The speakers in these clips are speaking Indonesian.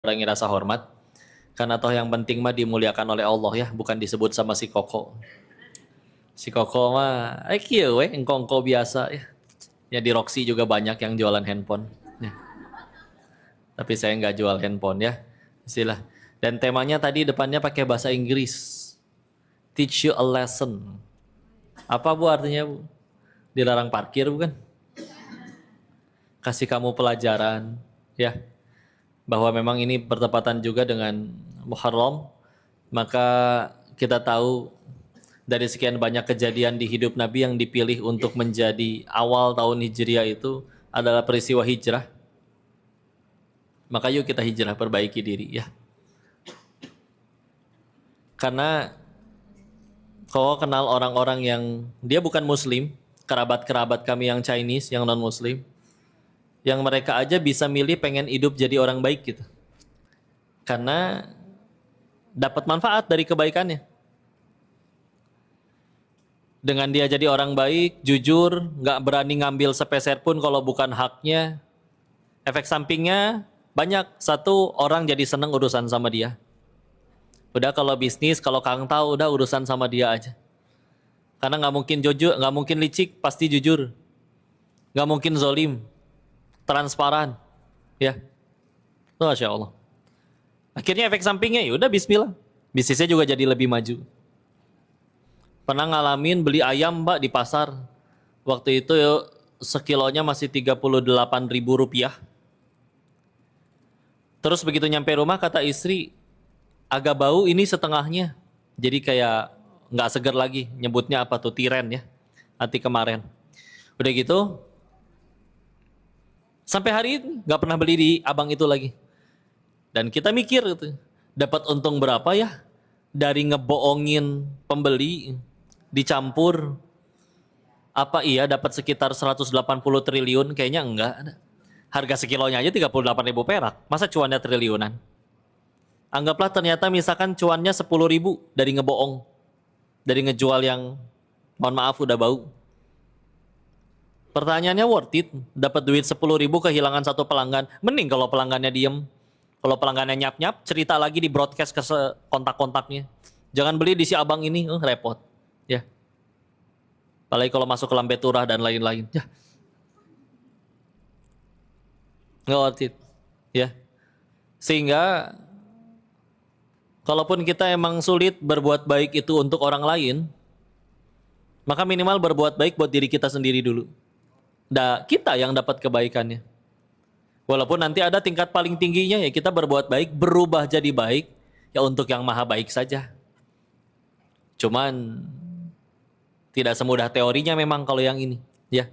mengurangi rasa hormat. Karena toh yang penting mah dimuliakan oleh Allah ya, bukan disebut sama si Koko. Si Koko mah, kieu we, engkongko biasa ya. Ya di Roxy juga banyak yang jualan handphone. Ya. Tapi saya nggak jual handphone ya, istilah. Dan temanya tadi depannya pakai bahasa Inggris. Teach you a lesson. Apa bu artinya bu? Dilarang parkir bukan? Kasih kamu pelajaran ya. Bahwa memang ini bertepatan juga dengan Muharram, maka kita tahu dari sekian banyak kejadian di hidup Nabi yang dipilih untuk menjadi awal tahun Hijriah itu adalah peristiwa hijrah. Maka yuk kita hijrah, perbaiki diri ya. Karena kau kenal orang-orang yang dia bukan Muslim, kerabat-kerabat kami yang Chinese, yang non-Muslim, yang mereka aja bisa milih pengen hidup jadi orang baik gitu. Karena dapat manfaat dari kebaikannya. Dengan dia jadi orang baik, jujur, nggak berani ngambil sepeser pun kalau bukan haknya. Efek sampingnya banyak. Satu, orang jadi seneng urusan sama dia. Udah kalau bisnis, kalau Kang tahu, udah urusan sama dia aja. Karena nggak mungkin jujur, nggak mungkin licik, pasti jujur. Nggak mungkin zolim, transparan, ya. Masya Allah. Akhirnya efek sampingnya ya udah Bismillah. Bisnisnya juga jadi lebih maju. Pernah ngalamin beli ayam mbak di pasar. Waktu itu sekilonya masih 38.000 rupiah. Terus begitu nyampe rumah kata istri, agak bau ini setengahnya. Jadi kayak nggak seger lagi. Nyebutnya apa tuh, tiren ya. Nanti kemarin. Udah gitu, sampai hari ini nggak pernah beli di abang itu lagi. Dan kita mikir gitu, dapat untung berapa ya dari ngebohongin pembeli, dicampur. Apa iya dapat sekitar 180 triliun? Kayaknya enggak. Harga sekilonya aja 38.000 perak. Masa cuannya triliunan? Anggaplah ternyata misalkan cuannya 10.000 dari ngebohong. Dari ngejual yang mohon maaf udah bau. Pertanyaannya worth it? Dapat duit 10.000 kehilangan satu pelanggan. Mending kalau pelanggannya diem. Kalau pelanggannya nyap-nyap, cerita lagi di broadcast ke kontak-kontaknya. Jangan beli di si abang ini, repot. Ya. Apalagi kalau masuk ke lambe turah dan lain-lain. Ya. Nggak worth it. Ya. Sehingga, kalaupun kita emang sulit berbuat baik itu untuk orang lain, maka minimal berbuat baik buat diri kita sendiri dulu. Kita yang dapat kebaikannya. Walaupun nanti ada tingkat paling tingginya ya kita berbuat baik, berubah jadi baik, ya untuk yang maha baik saja. Cuman tidak semudah teorinya memang kalau yang ini, ya.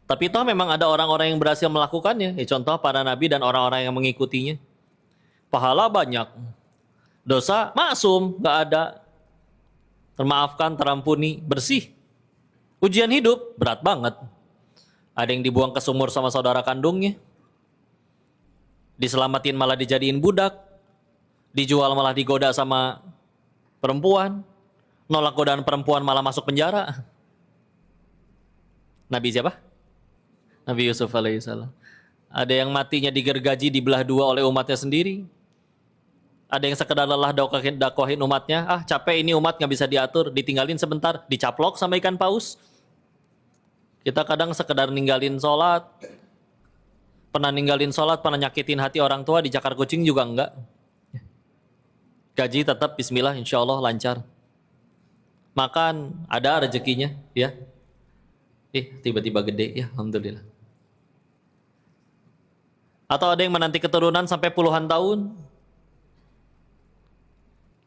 Tapi toh memang ada orang-orang yang berhasil melakukannya, ya contoh para nabi dan orang-orang yang mengikutinya. Pahala banyak, dosa maksum, nggak ada, termaafkan, terampuni, bersih. Ujian hidup berat banget. Ada yang dibuang ke sumur sama saudara kandungnya. Diselamatin malah dijadiin budak, dijual malah digoda sama perempuan, nolak godaan perempuan malah masuk penjara. Nabi siapa? Nabi Yusuf alaihissalam. Ada yang matinya digergaji dibelah dua oleh umatnya sendiri. Ada yang sekedar lelah dakwahin umatnya, capek ini umat nggak bisa diatur, ditinggalin sebentar, dicaplok sama ikan paus. Kita kadang sekedar ninggalin sholat. Pernah ninggalin sholat, pernah nyakitin hati orang tua, dicakar kucing juga enggak. Gaji tetap bismillah, insya Allah lancar. Makan, ada rezekinya, ya. Tiba-tiba gede, ya alhamdulillah. Atau ada yang menanti keturunan sampai puluhan tahun.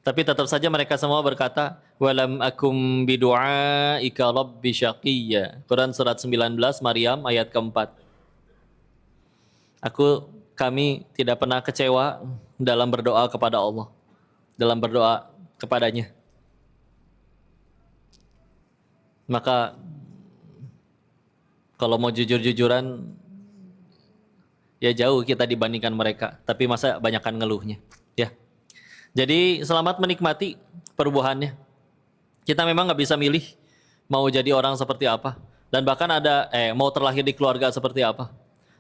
Tapi tetap saja mereka semua berkata, walam akum bidu'aika rabbi syaqiyya. Quran surat 19, Maryam ayat keempat. Kami tidak pernah kecewa dalam berdoa kepada Allah, dalam berdoa kepadanya. Maka kalau mau jujur-jujuran, ya jauh kita dibandingkan mereka. Tapi masa banyakkan ngeluhnya, ya. Jadi selamat menikmati perubahannya. Kita memang nggak bisa milih mau jadi orang seperti apa, dan bahkan mau terlahir di keluarga seperti apa.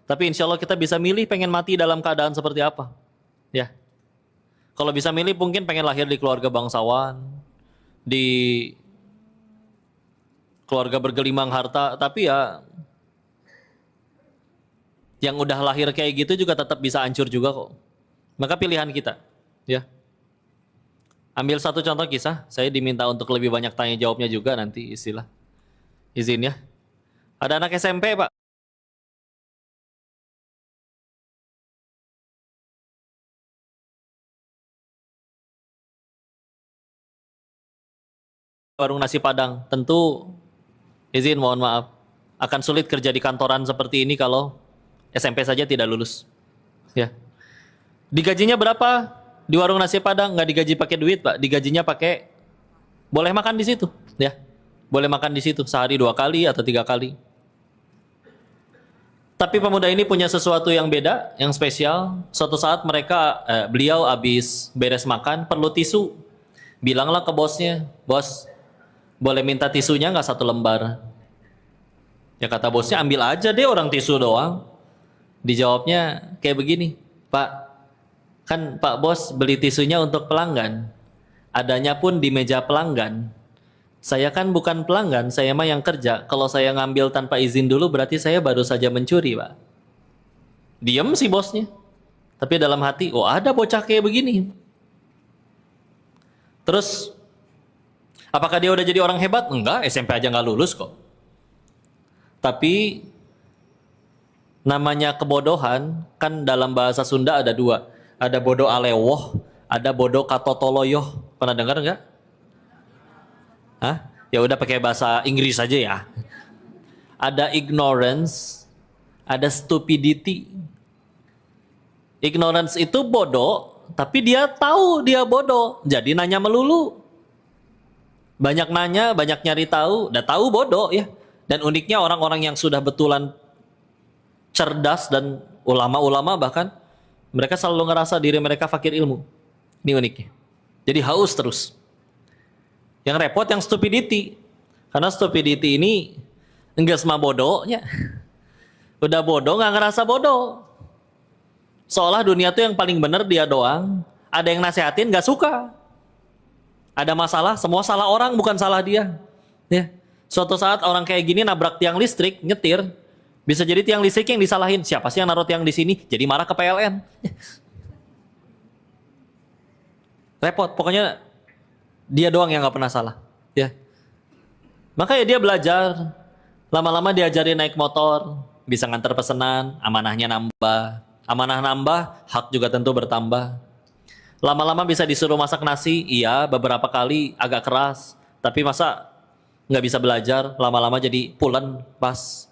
Tapi insya Allah kita bisa milih pengen mati dalam keadaan seperti apa. Ya. Kalau bisa milih mungkin pengen lahir di keluarga bangsawan, di keluarga bergelimang harta, tapi ya yang udah lahir kayak gitu juga tetap bisa hancur juga kok. Maka pilihan kita, ya. Ambil satu contoh kisah, saya diminta untuk lebih banyak tanya jawabnya juga nanti istilah. Izin ya. Ada anak SMP, Pak. Warung nasi Padang. Tentu izin mohon maaf. Akan sulit kerja di kantoran seperti ini kalau SMP saja tidak lulus. Ya. Digajinya berapa? Di warung nasi Padang nggak digaji pakai duit, Pak. Digajinya pakai boleh makan di situ, ya. Boleh makan di situ sehari 2 kali atau 3 kali. Tapi pemuda ini punya sesuatu yang beda, yang spesial. Suatu saat beliau habis beres makan, perlu tisu. Bilanglah ke bosnya, bos, boleh minta tisunya nggak 1 lembar? Ya kata bosnya, ambil aja deh orang tisu doang. Dijawabnya kayak begini, Pak, kan Pak Bos beli tisunya untuk pelanggan. Adanya pun di meja pelanggan. Saya kan bukan pelanggan, saya mah yang kerja. Kalau saya ngambil tanpa izin dulu berarti saya baru saja mencuri, Pak. Diem si bosnya. Tapi dalam hati, oh ada bocah kayak begini. Terus, apakah dia udah jadi orang hebat? Enggak, SMP aja nggak lulus kok. Tapi, namanya kebodohan, kan dalam bahasa Sunda ada 2. Ada bodoh alewoh, ada bodoh katotoloyoh. Pernah dengar nggak? Hah? Ya udah pakai bahasa Inggris aja ya. Ada ignorance, ada stupidity. Ignorance itu bodoh, tapi dia tahu dia bodoh, jadi nanya melulu. Banyak nanya, banyak nyari tahu, udah tahu bodoh ya. Dan uniknya orang-orang yang sudah betulan cerdas dan ulama-ulama bahkan mereka selalu ngerasa diri mereka fakir ilmu. Ini uniknya. Jadi haus terus. Yang repot yang stupidity. Karena stupidity ini enggak semua bodohnya. Udah bodoh nggak ngerasa bodoh. Seolah dunia tuh yang paling benar dia doang. Ada yang nasehatin nggak suka. Ada masalah, semua salah orang bukan salah dia. Ya. Suatu saat orang kayak gini nabrak tiang listrik, nyetir, bisa jadi tiang listrik yang disalahin. Siapa sih yang naruh tiang di sini? Jadi marah ke PLN. Repot, pokoknya dia doang yang nggak pernah salah, ya. Makanya dia belajar, lama-lama diajarin naik motor, bisa nganter pesanan, amanahnya nambah, amanah nambah, hak juga tentu bertambah. Lama-lama bisa disuruh masak nasi, iya beberapa kali agak keras, tapi masa nggak bisa belajar, lama-lama jadi pulen pas.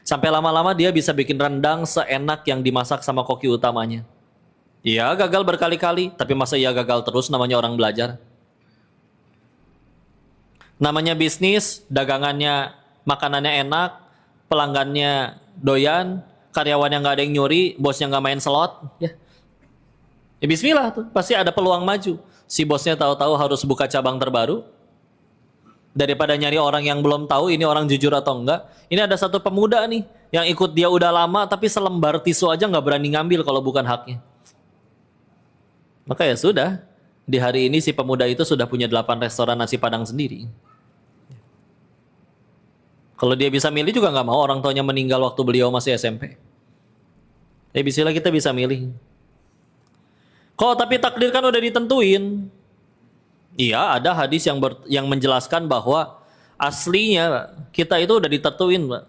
Sampai lama-lama dia bisa bikin rendang seenak yang dimasak sama koki utamanya. Iya gagal berkali-kali, tapi masa iya gagal terus namanya orang belajar. Namanya bisnis, dagangannya, makanannya enak, pelanggannya doyan, karyawannya nggak ada yang nyuri, bosnya nggak main slot, ya. Ya bismillah tuh, pasti ada peluang maju. Si bosnya tahu-tahu harus buka cabang terbaru. Daripada nyari orang yang belum tahu ini orang jujur atau enggak. Ini ada satu pemuda nih, yang ikut dia udah lama, tapi selembar tisu aja nggak berani ngambil kalau bukan haknya. Maka ya sudah, di hari ini si pemuda itu sudah punya 8 restoran nasi Padang sendiri. Kalau dia bisa milih juga nggak mau orang tuanya meninggal waktu beliau masih SMP. Ya bismillah kita bisa milih. Kok tapi takdir kan udah ditentuin. Iya ada hadis yang menjelaskan bahwa aslinya kita itu udah ditentuin, Mbak.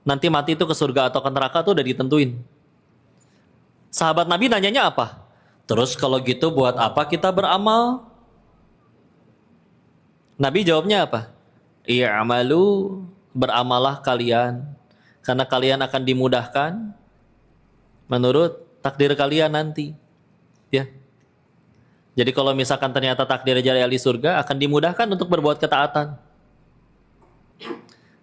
Nanti mati itu ke surga atau ke neraka tuh udah ditentuin. Sahabat Nabi nanyanya apa? Terus kalau gitu buat apa kita beramal? Nabi jawabnya apa? I'malu, beramalah kalian. Karena kalian akan dimudahkan menurut takdir kalian nanti. Ya. Jadi kalau misalkan ternyata takdir jadi ahli surga, akan dimudahkan untuk berbuat ketaatan.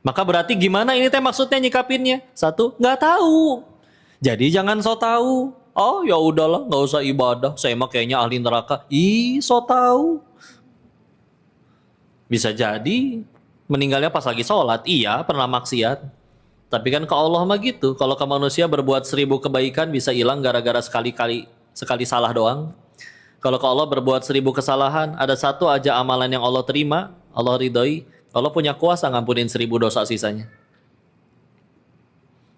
Maka berarti gimana ini teh maksudnya nyikapinnya? 1, nggak tahu. Jadi jangan so tahu. Oh ya udahlah, nggak usah ibadah. Saya mah kayaknya ahli neraka. Ih, so tahu. Bisa jadi meninggalnya pas lagi sholat. Iya, pernah maksiat. Tapi kan ke Allah mah gitu. Kalau ke manusia berbuat 1000 kebaikan bisa hilang gara-gara sekali salah doang. Kalau ke Allah berbuat 1000 kesalahan, ada satu aja amalan yang Allah terima, Allah ridhoi, Allah punya kuasa ngampunin 1000 dosa sisanya.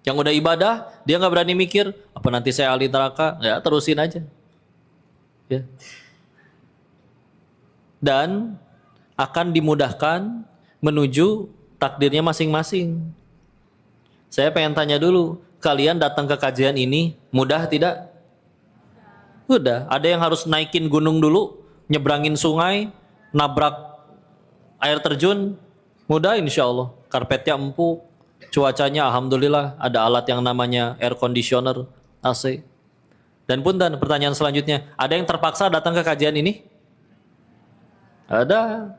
Yang udah ibadah, dia nggak berani mikir, apa nanti saya ahli neraka? Ya terusin aja. Ya. Dan akan dimudahkan menuju takdirnya masing-masing. Saya pengen tanya dulu, kalian datang ke kajian ini mudah tidak? Udah, ada yang harus naikin gunung dulu, nyebrangin sungai, nabrak air terjun, mudah insya Allah. Karpetnya empuk, cuacanya alhamdulillah, ada alat yang namanya air conditioner, AC. Dan punten, pertanyaan selanjutnya, ada yang terpaksa datang ke kajian ini? Ada.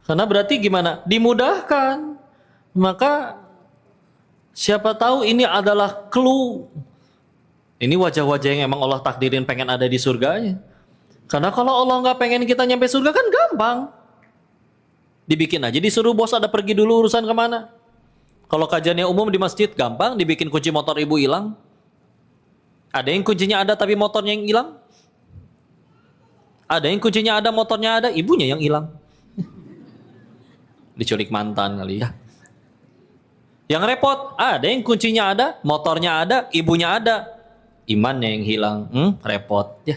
Karena berarti gimana? Dimudahkan. Maka siapa tahu ini adalah clue. Ini wajah-wajah yang emang Allah takdirin pengen ada di surganya. Karena kalau Allah nggak pengen kita nyampe surga kan gampang. Dibikin aja, disuruh bos ada pergi dulu urusan kemana. Kalau kajiannya umum di masjid gampang, dibikin kunci motor ibu hilang. Ada yang kuncinya ada tapi motornya yang hilang. Ada yang kuncinya ada, motornya ada, ibunya yang hilang. Diculik mantan kali ya. Yang repot, ada yang kuncinya ada, motornya ada, ibunya ada. Imannya yang hilang, repot ya.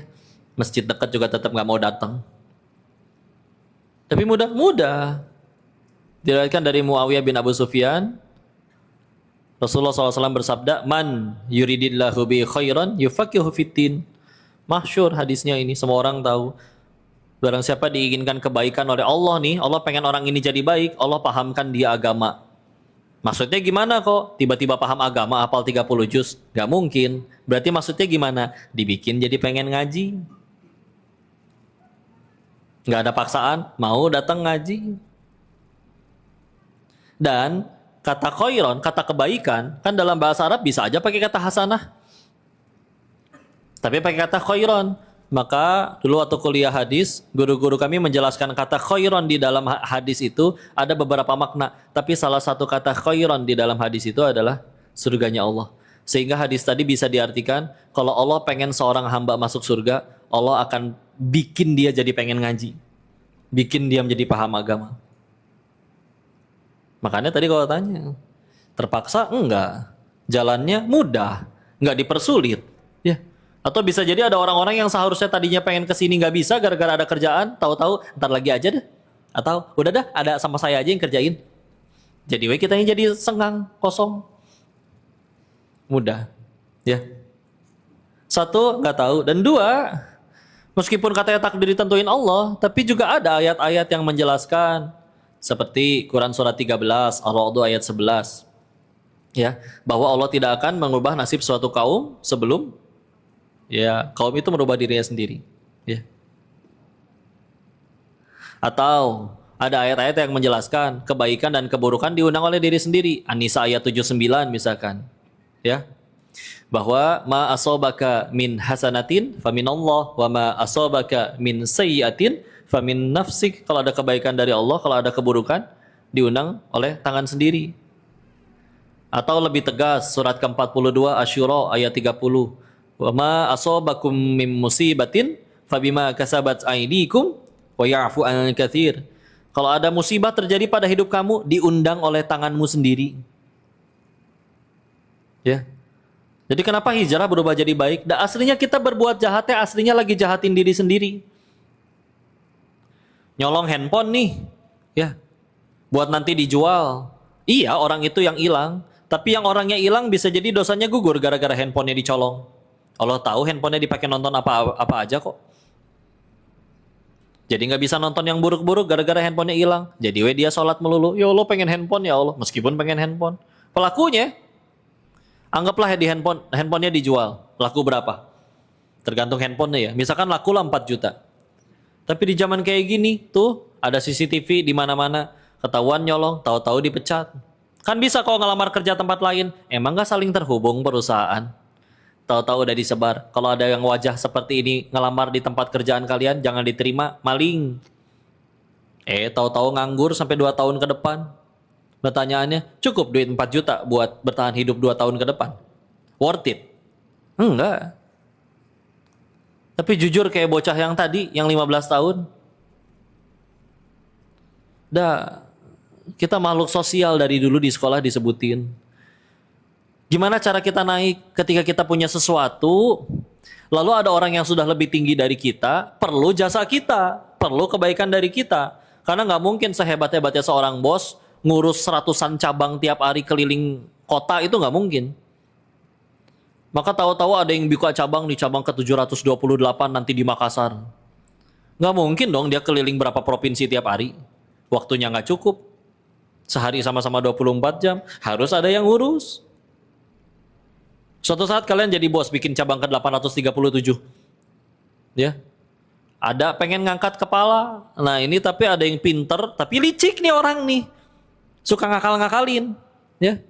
Masjid dekat juga tetap nggak mau datang. Tapi mudah. Diriwayatkan dari Muawiyah bin Abu Sufyan, Rasulullah SAW bersabda, "Man yuridillahu bi khairan yufaqihu fiddin." Masyhur hadisnya ini, semua orang tahu. Barang siapa diinginkan kebaikan oleh Allah nih, Allah pengen orang ini jadi baik, Allah pahamkan dia agama. Maksudnya gimana kok? Tiba-tiba paham agama, hafal 30 juz? Gak mungkin. Berarti maksudnya gimana? Dibikin jadi pengen ngaji. Gak ada paksaan, mau datang ngaji. Dan kata khairon, kata kebaikan, kan dalam bahasa Arab bisa aja pakai kata hasanah. Tapi pakai kata khairon. Maka dulu waktu kuliah hadis, guru-guru kami menjelaskan kata khairon di dalam hadis itu ada beberapa makna. Tapi salah satu kata khairon di dalam hadis itu adalah surganya Allah. Sehingga hadis tadi bisa diartikan, kalau Allah pengen seorang hamba masuk surga, Allah akan bikin dia jadi pengen ngaji. Bikin dia menjadi paham agama. Makanya tadi kalau tanya, terpaksa enggak. Jalannya mudah, enggak dipersulit. Ya. Atau bisa jadi ada orang-orang yang seharusnya tadinya pengen kesini nggak bisa gara-gara ada kerjaan, tahu-tahu ntar lagi aja deh. Atau udah dah ada sama saya aja yang kerjain. Jadi kita yang jadi senggang, kosong. Mudah, ya. Satu nggak tahu, dan dua, meskipun katanya takdir ditentuin Allah, tapi juga ada ayat-ayat yang menjelaskan seperti Quran surat 13, Ar-Ra'd ayat 11. Ya, bahwa Allah tidak akan mengubah nasib suatu kaum sebelum kaum itu merubah dirinya sendiri. Ya. Atau ada ayat-ayat yang menjelaskan kebaikan dan keburukan diundang oleh diri sendiri. An-Nisa ayat 79 misalkan. Ya. Bahwa ma asobaka min hasanatin faminallah wa ma asobaka min sayyiatin famin nafsik. Kalau ada kebaikan dari Allah, kalau ada keburukan diundang oleh tangan sendiri. Atau lebih tegas surat ke-42 Asy-Syura ayat 30. Wa ma asabakum mim musibatin fabima kasabat aydikum wa ya'fu an katsir. Kalau ada musibah terjadi pada hidup kamu, diundang oleh tanganmu sendiri. Ya. Jadi kenapa hijrah berubah jadi baik? Dan aslinya kita berbuat jahatnya, aslinya lagi jahatin diri sendiri. Nyolong handphone nih, ya. Buat nanti dijual. Iya, orang itu yang hilang, tapi yang orangnya hilang bisa jadi dosanya gugur gara-gara handphonenya dicolong. Allah tahu handphonenya dipakai nonton apa aja kok. Jadi nggak bisa nonton yang buruk-buruk gara-gara handphonenya hilang. Jadi dia sholat melulu. Ya Allah pengen handphone ya Allah. Meskipun pengen handphone. Pelakunya, anggaplah di handphonenya dijual. Laku berapa? Tergantung handphonenya ya. Misalkan laku lah 4 juta. Tapi di zaman kayak gini tuh ada CCTV di mana-mana. Ketahuan nyolong, tahu-tahu dipecat. Kan bisa kalau ngelamar kerja tempat lain. Emang nggak saling terhubung perusahaan? Tahu-tahu udah disebar. Kalau ada yang wajah seperti ini ngelamar di tempat kerjaan kalian, jangan diterima, maling. Tahu-tahu nganggur sampai 2 tahun ke depan. Pertanyaannya, cukup duit 4 juta buat bertahan hidup 2 tahun ke depan? Worth it? Enggak. Tapi jujur kayak bocah yang tadi, yang 15 tahun. Dah, kita makhluk sosial dari dulu di sekolah disebutin. Gimana cara kita naik ketika kita punya sesuatu, lalu ada orang yang sudah lebih tinggi dari kita, perlu jasa kita, perlu kebaikan dari kita. Karena nggak mungkin sehebat-hebatnya seorang bos ngurus ratusan cabang tiap hari keliling kota, itu nggak mungkin. Maka tahu-tahu ada yang buka cabang di cabang ke-728 nanti di Makassar. Nggak mungkin dong dia keliling berapa provinsi tiap hari. Waktunya nggak cukup. Sehari sama-sama 24 jam. Harus ada yang ngurus. Suatu saat kalian jadi bos bikin cabang ke-837. Ya. Ada pengen ngangkat kepala. Nah ini tapi ada yang pinter, tapi licik nih orang nih. Suka ngakal-ngakalin. Ya.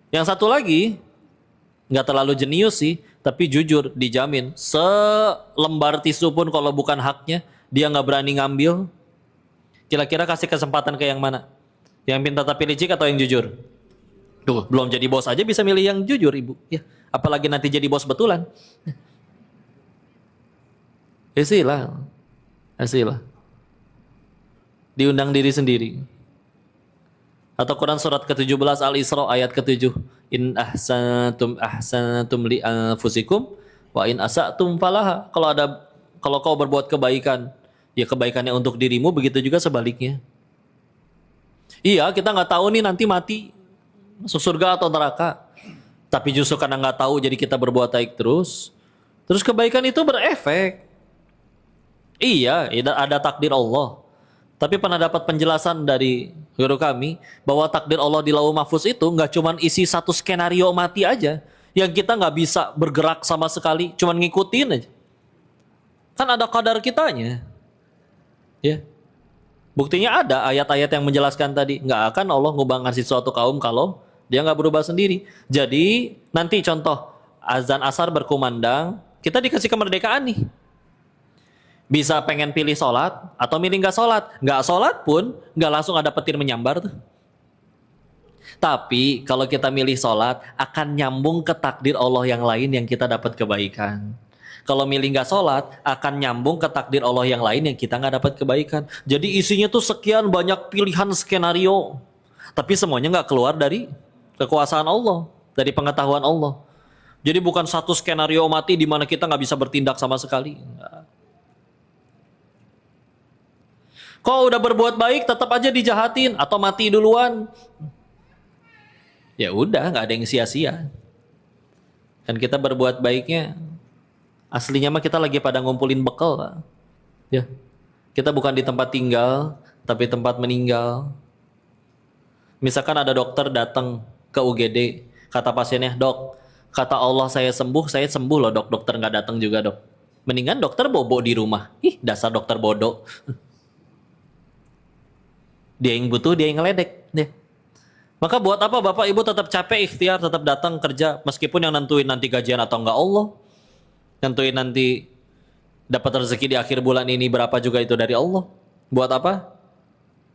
Yang satu lagi, nggak terlalu jenius sih, tapi jujur dijamin selembar tisu pun kalau bukan haknya dia nggak berani ngambil. Kira-kira kasih kesempatan ke yang mana? Yang pintar tapi licik atau yang jujur? Tuh, belum jadi bos aja bisa milih yang jujur, Ibu. Ya, apalagi nanti jadi bos betulan. Hasil lah. Diundang diri sendiri. Atau Quran surat ke-17 Al-Isra ayat ke-7. In ahsantum li anfusikum wa in asa'tum falaha. Kalau kau berbuat kebaikan, ya kebaikannya untuk dirimu, begitu juga sebaliknya. Iya, kita nggak tahu nih nanti mati masuk surga atau neraka. Tapi justru karena nggak tahu jadi kita berbuat baik terus. Terus kebaikan itu berefek. Iya, ada takdir Allah. Tapi pernah dapat penjelasan dari guru kami bahwa takdir Allah di Lauh Mahfuz itu nggak cuma isi satu skenario mati aja yang kita nggak bisa bergerak sama sekali, cuma ngikutin aja. Kan ada kadar kitanya, ya. Buktinya ada ayat-ayat yang menjelaskan tadi nggak akan Allah ngubah ngasih suatu kaum kalau dia nggak berubah sendiri. Jadi nanti contoh azan asar berkumandang, kita dikasih kemerdekaan nih. Bisa pengen pilih sholat atau milih nggak sholat. Nggak sholat pun nggak langsung ada petir menyambar tuh. Tapi kalau kita milih sholat akan nyambung ke takdir Allah yang lain yang kita dapat kebaikan. Kalau milih nggak sholat akan nyambung ke takdir Allah yang lain yang kita nggak dapat kebaikan. Jadi isinya tuh sekian banyak pilihan skenario. Tapi semuanya nggak keluar dari kekuasaan Allah, dari pengetahuan Allah. Jadi bukan satu skenario mati di mana kita nggak bisa bertindak sama sekali. Nggak. Kok udah berbuat baik tetap aja dijahatin atau mati duluan? Ya udah, nggak ada yang sia-sia. Kan kita berbuat baiknya aslinya mah kita lagi pada ngumpulin bekal, Pak. Ya. Kita bukan di tempat tinggal, tapi tempat meninggal. Misalkan ada dokter datang ke UGD, kata pasiennya, "Dok, kata Allah saya sembuh loh, Dok. Dokter nggak datang juga, Dok." Mendingan dokter bobo di rumah. Ih, dasar dokter bodoh. Dia yang butuh, dia yang ngeledek. Ya. Maka buat apa Bapak Ibu tetap capek ikhtiar, tetap datang kerja, meskipun yang nentuin nanti gajian atau enggak Allah, nentuin nanti dapat rezeki di akhir bulan ini berapa juga itu dari Allah. Buat apa?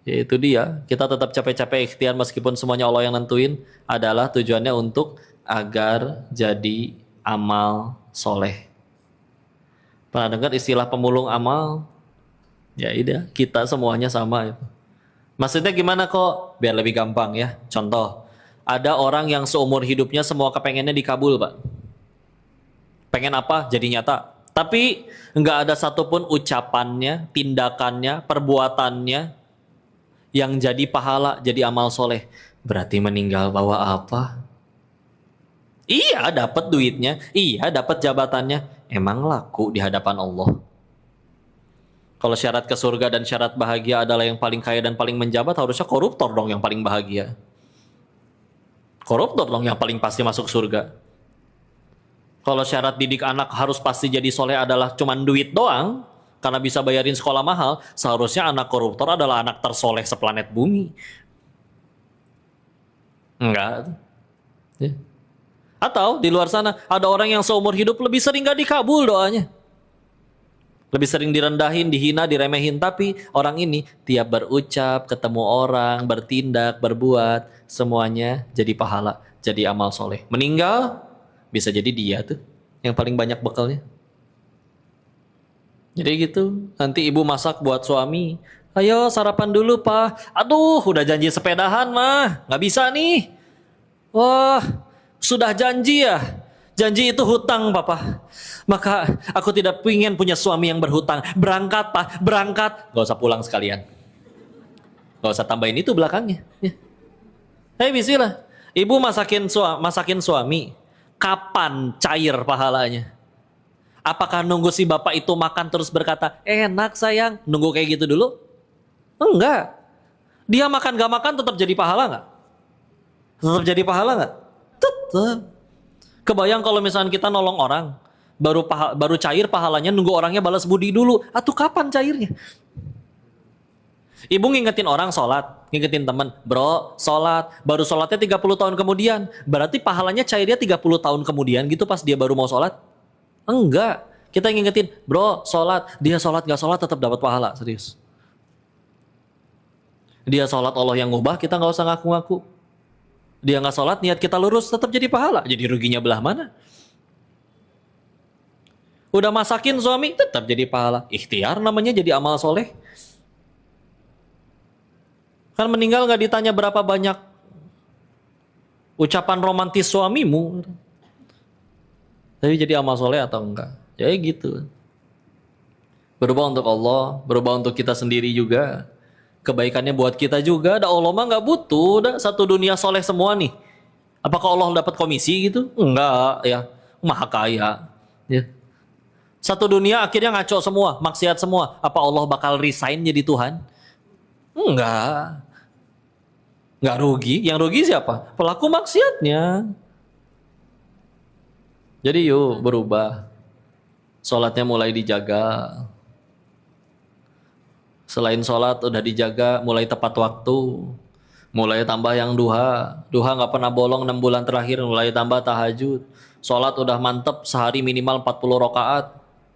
Ya itu dia, kita tetap capek-capek ikhtiar meskipun semuanya Allah yang nentuin, adalah tujuannya untuk agar jadi amal soleh. Pernah dengar istilah pemulung amal? Ya iya, kita semuanya sama itu. Maksudnya gimana kok? Biar lebih gampang ya. Contoh, ada orang yang seumur hidupnya semua kepengennya dikabul, Pak. Pengen apa? Jadi nyata. Tapi nggak ada satupun ucapannya, tindakannya, perbuatannya yang jadi pahala, jadi amal soleh. Berarti meninggal bawa apa? Iya, dapat duitnya. Iya, dapat jabatannya. Emang laku di hadapan Allah. Kalau syarat ke surga dan syarat bahagia adalah yang paling kaya dan paling menjabat, harusnya koruptor dong yang paling bahagia. Koruptor dong yang paling pasti masuk surga. Kalau syarat didik anak harus pasti jadi soleh adalah cuman duit doang, karena bisa bayarin sekolah mahal, seharusnya anak koruptor adalah anak tersoleh seplanet bumi. Enggak. Ya. Atau di luar sana, ada orang yang seumur hidup lebih sering gak dikabul doanya. Lebih sering direndahin, dihina, diremehin. Tapi orang ini tiap berucap, ketemu orang, bertindak, berbuat, semuanya jadi pahala, jadi amal soleh. Meninggal, bisa jadi dia tuh yang paling banyak bekalnya. Jadi gitu, nanti ibu masak buat suami. Ayo sarapan dulu pak. Aduh, udah janji sepedahan mah, nggak bisa nih. Wah, sudah janji ya. Janji itu hutang papa. Maka aku tidak ingin punya suami yang berhutang. Berangkat pak, berangkat. Gak usah pulang sekalian. Gak usah tambahin itu belakangnya. Ya. Bismillah. Ibu masakin suami. Kapan cair pahalanya? Apakah nunggu si bapak itu makan terus berkata, enak sayang, nunggu kayak gitu dulu? Enggak. Dia makan gak makan tetap jadi pahala nggak? Tetap jadi pahala nggak? Tetap. Kebayang kalau misalnya kita nolong orang, baru cair pahalanya nunggu orangnya balas budi dulu. Atau kapan cairnya? Ibu ngingetin orang sholat, ngingetin teman, bro sholat, baru sholatnya 30 tahun kemudian. Berarti pahalanya cairnya 30 tahun kemudian gitu pas dia baru mau sholat? Enggak. Kita ngingetin, bro sholat, dia sholat gak sholat tetap dapat pahala, serius. Dia sholat Allah yang ngubah, kita gak usah ngaku-ngaku. Dia gak sholat, niat kita lurus, tetap jadi pahala. Jadi ruginya belah mana? Udah masakin suami, tetap jadi pahala. Ikhtiar namanya jadi amal soleh. Kan meninggal gak ditanya berapa banyak ucapan romantis suamimu. Tapi jadi amal soleh atau enggak? Ya gitu. Berubah untuk Allah, berubah untuk kita sendiri juga. Kebaikannya buat kita juga. Ada Allah mah gak butuh. Udah satu dunia soleh semua nih. Apakah Allah dapat komisi gitu? Enggak ya. Maha kaya. Ya. Satu dunia akhirnya ngaco semua, maksiat semua. Apa Allah bakal resign jadi Tuhan? Enggak. Enggak rugi. Yang rugi siapa? Pelaku maksiatnya. Jadi yuk berubah. Sholatnya mulai dijaga. Selain sholat udah dijaga, mulai tepat waktu. Mulai tambah yang duha. Duha gak pernah bolong 6 bulan terakhir. Mulai tambah tahajud. Sholat udah mantep sehari minimal 40 rakaat.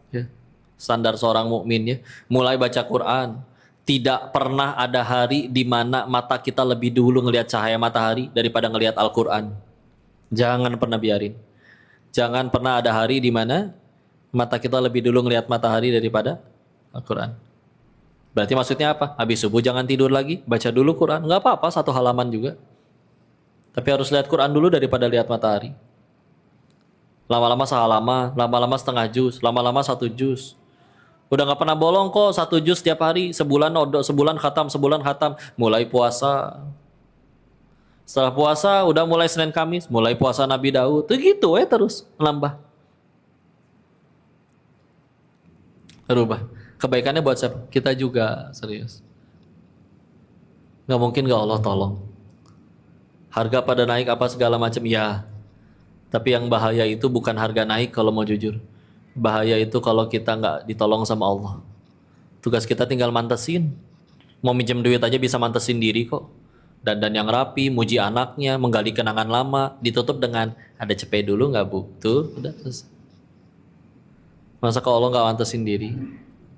Ya. Standar seorang mukmin ya. Mulai baca Quran. Tidak pernah ada hari di mana mata kita lebih dulu ngelihat cahaya matahari daripada ngelihat Al-Quran. Jangan pernah biarin. Jangan pernah ada hari di mana mata kita lebih dulu ngelihat matahari daripada Al-Quran. Berarti maksudnya apa? Habis subuh jangan tidur lagi, baca dulu Quran. Nggak apa-apa, 1 halaman juga. Tapi harus lihat Quran dulu daripada lihat matahari. Lama-lama sehalaman, lama-lama setengah juz, lama-lama 1 juz. Udah nggak pernah bolong kok 1 juz setiap hari, sebulan sebulan khatam. Mulai puasa. Setelah puasa udah mulai Senin Kamis, mulai puasa Nabi Daud. Tuh gitu terus menambah. Berubah. Kebaikannya buat siapa? Kita juga, serius. Gak mungkin gak Allah tolong. Harga pada naik apa segala macam ya. Tapi yang bahaya itu bukan harga naik kalau mau jujur. Bahaya itu kalau kita gak ditolong sama Allah. Tugas kita tinggal mantesin. Mau minjem duit aja bisa mantesin diri kok. Dan yang rapi, muji anaknya, menggali kenangan lama, ditutup dengan ada cepet dulu nggak bu? Tuh, udah terus. Masa kalau Allah nggak mantesin diri?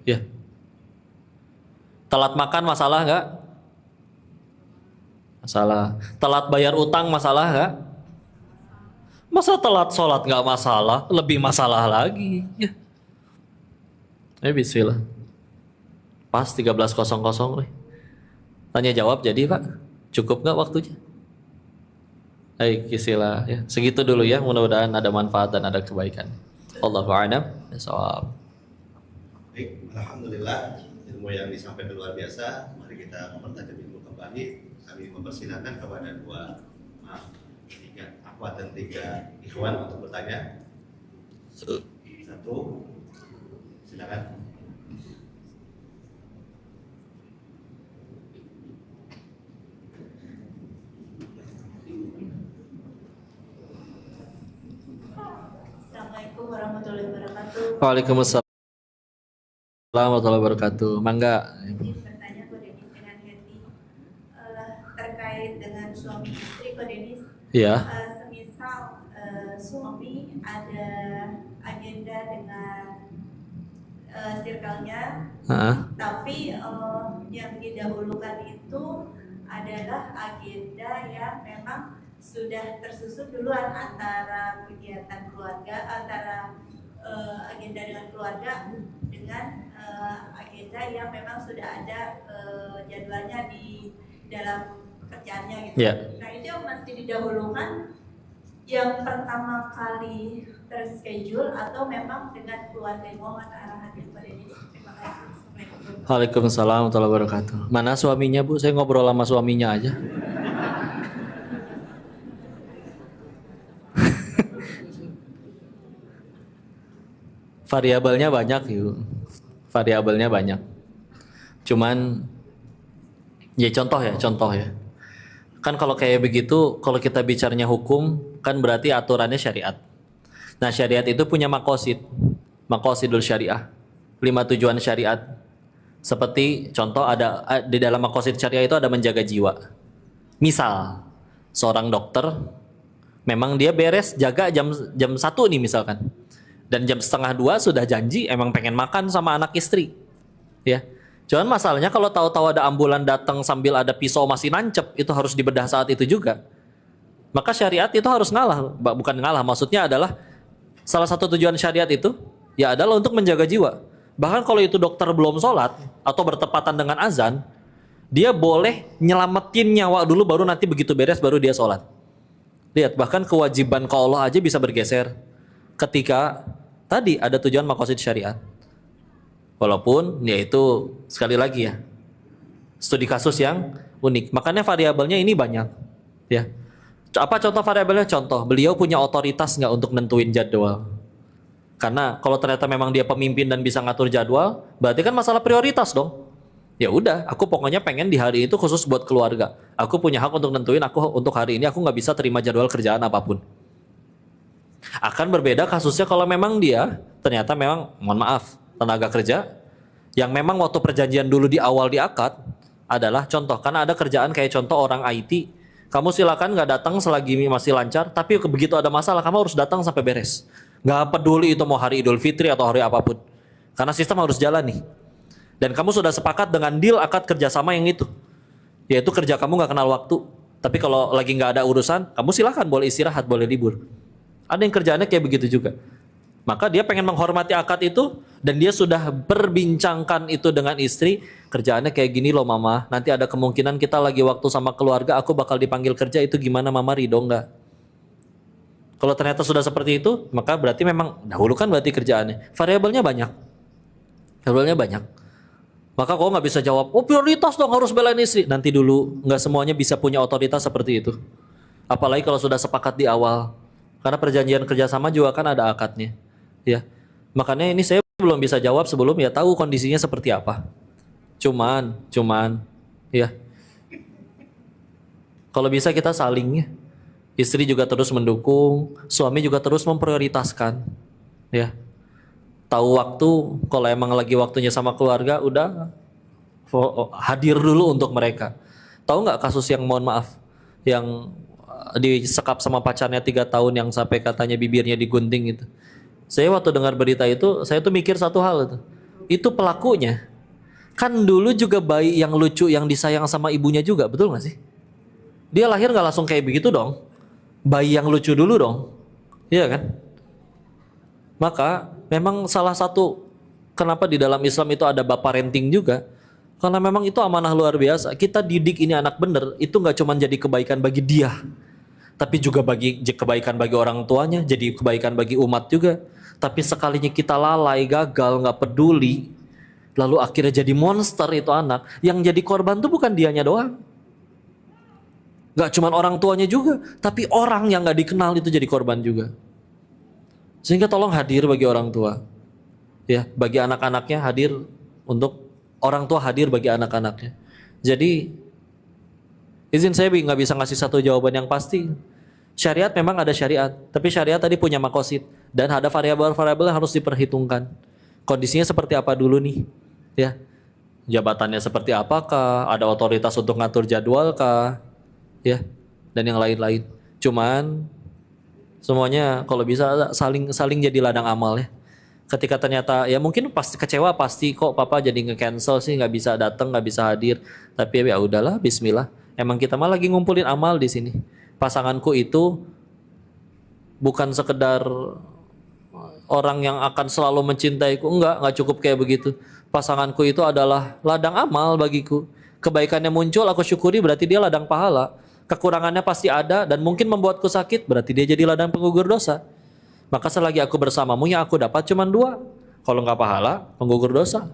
Ya. Telat makan masalah nggak? Masalah. Telat bayar utang masalah nggak? Masa telat sholat nggak masalah? Lebih masalah lagi. Ya. Bismillah. Pas 13.00 nih. Tanya jawab jadi pak. Cukup nggak waktunya? Baik, istilah ya. Segitu dulu ya. Mudah-mudahan ada manfaat dan ada kebaikan. Allahu a'lam bishawab. Baik, alhamdulillah ilmu yang disampaikan luar biasa. Mari kita mempertajam ilmu kembali. Kami mempersilahkan kepada 3 akhwat dan 3 ikhwan untuk bertanya. 1, silakan. Assalamualaikum warahmatullahi wabarakatuh. Waalaikumsalam warahmatullahi wabarakatuh. Mangga. Bertanya Ko Denis dengan Heti terkait dengan suami istri Ko Denis. Iya. Semisal suami ada agenda dengan circle-nya, tapi yang didahulukan itu adalah agenda yang memang sudah tersusun duluan antara kegiatan keluarga, antara agenda dengan keluarga dengan dengan agenda yang memang sudah ada jadwalnya di dalam kerjaannya gitu. Iya. Nah itu yang mesti didahulukan yang pertama kali terschedule atau memang dengan keluarga. Mohon arahan kepada ini. Terima kasih. Assalamualaikum. Waalaikumsalam warahmatullahi wabarakatuh. Mana suaminya Bu? Saya ngobrol sama suaminya aja. Variabelnya banyak yuk. Variabelnya banyak. Cuman ya contoh ya. Kan kalau kayak begitu, kalau kita bicaranya hukum, kan berarti aturannya syariat. Nah syariat itu punya makosidul syariah, 5 tujuan syariat. Seperti contoh ada di dalam makosid syariah itu ada menjaga jiwa. Misal seorang dokter, memang dia beres jaga jam 1 nih misalkan, dan jam 1:30 sudah janji emang pengen makan sama anak istri, ya. Cuman masalahnya kalau tahu-tahu ada ambulan datang sambil ada pisau masih nancep, itu harus dibedah saat itu juga. Maka syariat itu harus ngalah, bukan ngalah, maksudnya adalah salah satu tujuan syariat itu ya adalah untuk menjaga jiwa. Bahkan kalau itu dokter belum sholat atau bertepatan dengan azan, dia boleh nyelamatin nyawa dulu baru nanti begitu beres baru dia sholat. Lihat, bahkan kewajiban ke Allah aja bisa bergeser ketika tadi ada tujuan makosid syariat. Walaupun ya itu sekali lagi ya studi kasus yang unik. Makanya variabelnya ini banyak. Ya. Apa contoh variabelnya? Contoh, beliau punya otoritas nggak untuk nentuin jadwal? Karena kalau ternyata memang dia pemimpin dan bisa ngatur jadwal, berarti kan masalah prioritas dong. Ya udah, aku pokoknya pengen di hari itu khusus buat keluarga. Aku punya hak untuk nentuin aku untuk hari ini aku nggak bisa terima jadwal kerjaan apapun. Akan berbeda kasusnya kalau memang dia ternyata memang, mohon maaf, tenaga kerja yang memang waktu perjanjian dulu di awal di akad adalah contoh, karena ada kerjaan kayak contoh orang IT, kamu silakan nggak datang selagi masih lancar, tapi begitu ada masalah kamu harus datang sampai beres. Nggak peduli itu mau hari Idul Fitri atau hari apapun, karena sistem harus jalan nih. Dan kamu sudah sepakat dengan deal akad kerjasama yang itu, yaitu kerja kamu nggak kenal waktu. Tapi kalau lagi nggak ada urusan, kamu silakan boleh istirahat, boleh libur. Ada yang kerjaannya kayak begitu juga. Maka dia pengen menghormati akad itu dan dia sudah berbincangkan itu dengan istri, kerjaannya kayak gini loh mama, nanti ada kemungkinan kita lagi waktu sama keluarga aku bakal dipanggil kerja, itu gimana mama, ridho nggak? Kalau ternyata sudah seperti itu, maka berarti memang dahulukan berarti kerjaannya. Variabelnya banyak. Maka kau nggak bisa jawab, oh prioritas dong harus belain istri. Nanti dulu, nggak semuanya bisa punya otoritas seperti itu. Apalagi kalau sudah sepakat di awal. Karena perjanjian kerjasama juga kan ada akadnya, ya. Makanya ini saya belum bisa jawab sebelum ya tahu kondisinya seperti apa. Cuman, ya. Kalau bisa kita saling, ya. Istri juga terus mendukung, suami juga terus memprioritaskan, ya. Tahu waktu, kalau emang lagi waktunya sama keluarga, udah hadir dulu untuk mereka. Tahu nggak kasus yang mohon maaf, yang disekap sama pacarnya 3 tahun yang sampai katanya bibirnya digunting gitu. Saya waktu dengar berita itu, saya tuh mikir satu hal itu. Itu pelakunya. Kan dulu juga bayi yang lucu yang disayang sama ibunya juga, betul nggak sih? Dia lahir nggak langsung kayak begitu dong. Bayi yang lucu dulu dong. Iya kan? Maka memang salah satu kenapa di dalam Islam itu ada bab parenting juga. Karena memang itu amanah luar biasa. Kita didik ini anak bener, itu nggak cuma jadi kebaikan bagi dia, tapi juga bagi kebaikan bagi orang tuanya, jadi kebaikan bagi umat juga. Tapi sekalinya kita lalai, gagal, nggak peduli, lalu akhirnya jadi monster itu anak. Yang jadi korban tuh bukan dianya doang, nggak cuma orang tuanya juga, tapi orang yang nggak dikenal itu jadi korban juga. Sehingga tolong hadir bagi orang tua, ya, bagi anak-anaknya hadir, untuk orang tua hadir bagi anak-anaknya. Jadi izin saya nggak bisa ngasih satu jawaban yang pasti. Syariat memang ada syariat, tapi syariat tadi punya makosid dan ada variabel-variabel yang harus diperhitungkan. Kondisinya seperti apa dulu nih, ya? Jabatannya seperti apakah? Ada otoritas untuk ngatur jadwal kah? Ya, dan yang lain-lain. Cuman semuanya kalau bisa saling jadi ladang amal ya. Ketika ternyata ya mungkin pasti kecewa, pasti kok papa jadi nge-cancel sih, nggak bisa datang, nggak bisa hadir. Tapi ya udahlah, bismillah. Emang kita mah lagi ngumpulin amal di sini. Pasanganku itu bukan sekedar orang yang akan selalu mencintaiku. Enggak cukup kayak begitu. Pasanganku itu adalah ladang amal bagiku. Kebaikannya muncul, aku syukuri, berarti dia ladang pahala. Kekurangannya pasti ada dan mungkin membuatku sakit, berarti dia jadi ladang penggugur dosa. Maka selagi aku bersamamu, yang aku dapat cuma 2. Kalau nggak pahala, penggugur dosa.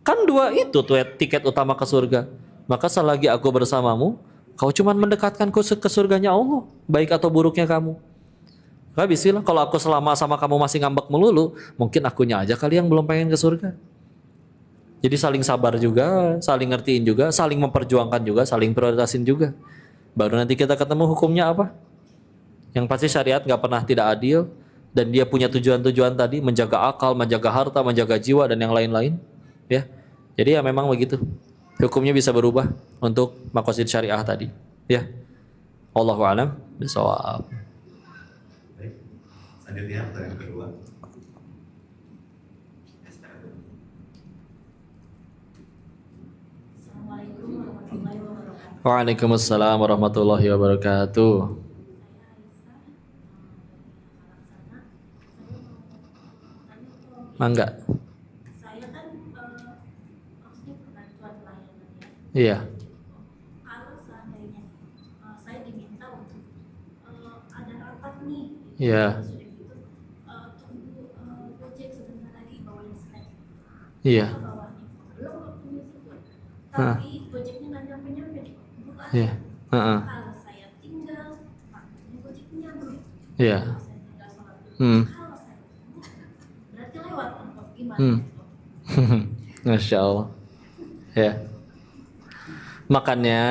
Kan 2 itu tuh tiket utama ke surga. Maka selagi aku bersamamu, kau cuma mendekatkanku ke surganya Allah, baik atau buruknya kamu. Gak bisa lah, kalau aku selama sama kamu masih ngambek melulu, mungkin akunya aja kali yang belum pengen ke surga. Jadi saling sabar juga, saling ngertiin juga, saling memperjuangkan juga, saling prioritasin juga. Baru nanti kita ketemu hukumnya apa. Yang pasti syariat gak pernah tidak adil, dan dia punya tujuan-tujuan tadi, menjaga akal, menjaga harta, menjaga jiwa, dan yang lain-lain. Ya, jadi ya memang begitu. Hukumnya bisa berubah untuk maqasid syariah tadi. Ya, Allahu a'lam bishawab. Baik, selanjutnya pertanyaan kedua. Assalamualaikum warahmatullahi wabarakatuh. Waalaikumsalam warahmatullahi wabarakatuh. Mangga. Saya kan maksudnya pengajuan pelayanan ya. Iya. Kalau seandainya saya diminta untuk ada rapat nih, Iya. sudah gitu tunggu Gojek sebentar lagi bawain snack. Iya. Saya bawanya belum waktunya situ. Hah. Tapi Gojeknya nggak nyampe-nyampe. Bukan. Iya. Heeh. Kalau saya tinggal, makanya Gojeknya nyampe. Iya. Kalau saya tinggal sholat dulu. Hmm. Kalau saya tunggu, berarti lewat angkot gimana? Hmm. Masya Allah. Ya. Makanya,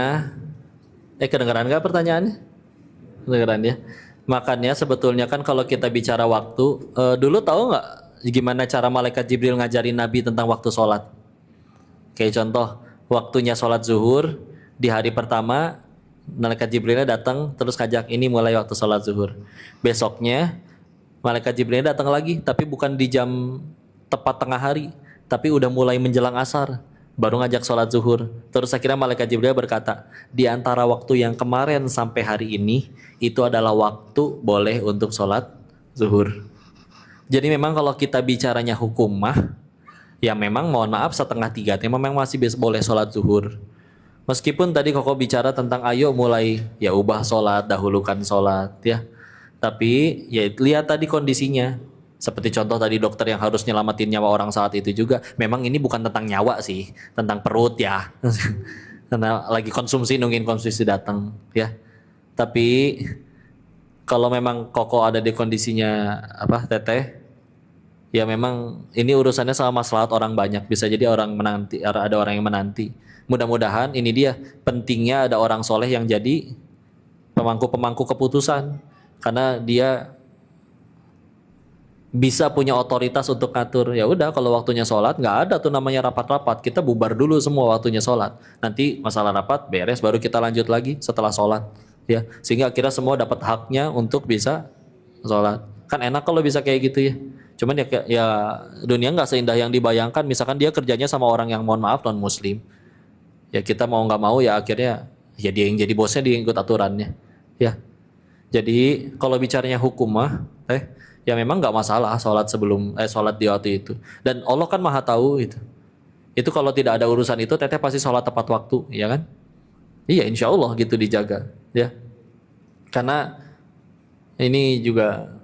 kedengeran nggak pertanyaannya? Kedengeran ya. Makanya sebetulnya kan kalau kita bicara waktu, dulu tahu nggak gimana cara malaikat Jibril ngajarin Nabi tentang waktu sholat? Kayak contoh, waktunya sholat zuhur di hari pertama, malaikat Jibrilnya datang terus ngajak ini mulai waktu sholat zuhur. Besoknya malaikat Jibrilnya datang lagi, tapi bukan di jam tepat tengah hari, tapi udah mulai menjelang asar, baru ngajak sholat zuhur. Terus akhirnya malaikat Jibril berkata, di antara waktu yang kemarin sampai hari ini, itu adalah waktu boleh untuk sholat zuhur. Jadi memang kalau kita bicaranya hukum mah, ya memang mohon maaf 2:30 memang masih boleh sholat zuhur. Meskipun tadi Koko bicara tentang ayo mulai ya ubah sholat, dahulukan sholat ya. Tapi ya lihat tadi kondisinya. Seperti contoh tadi dokter yang harus nyelamatin nyawa orang saat itu juga. Memang ini bukan tentang nyawa sih, tentang perut ya. Karena lagi konsumsi, nungguin konsumsi datang ya. Tapi kalau memang Koko ada di kondisinya Teteh, ya memang ini urusannya sama maslahat orang banyak. Bisa jadi orang menanti, ada orang yang menanti. Mudah-mudahan ini dia pentingnya ada orang soleh yang jadi pemangku keputusan, karena dia bisa punya otoritas untuk ngatur. Ya udah, kalau waktunya sholat nggak ada tuh namanya rapat-rapat, kita bubar dulu semua waktunya sholat. Nanti masalah rapat beres baru kita lanjut lagi setelah sholat ya, sehingga akhirnya semua dapat haknya untuk bisa sholat. Kan enak kalau bisa kayak gitu ya. Cuman ya dunia nggak seindah yang dibayangkan. Misalkan dia kerjanya sama orang yang mohon maaf non muslim, ya kita mau nggak mau ya akhirnya ya dia yang jadi bosnya, dia yang ikut aturannya ya. Jadi kalau bicaranya hukum mah ya memang nggak masalah sholat sholat di waktu itu, dan Allah kan maha tahu itu kalau tidak ada urusan itu teteh pasti sholat tepat waktu ya kan. Iya insya Allah gitu dijaga ya, karena ini juga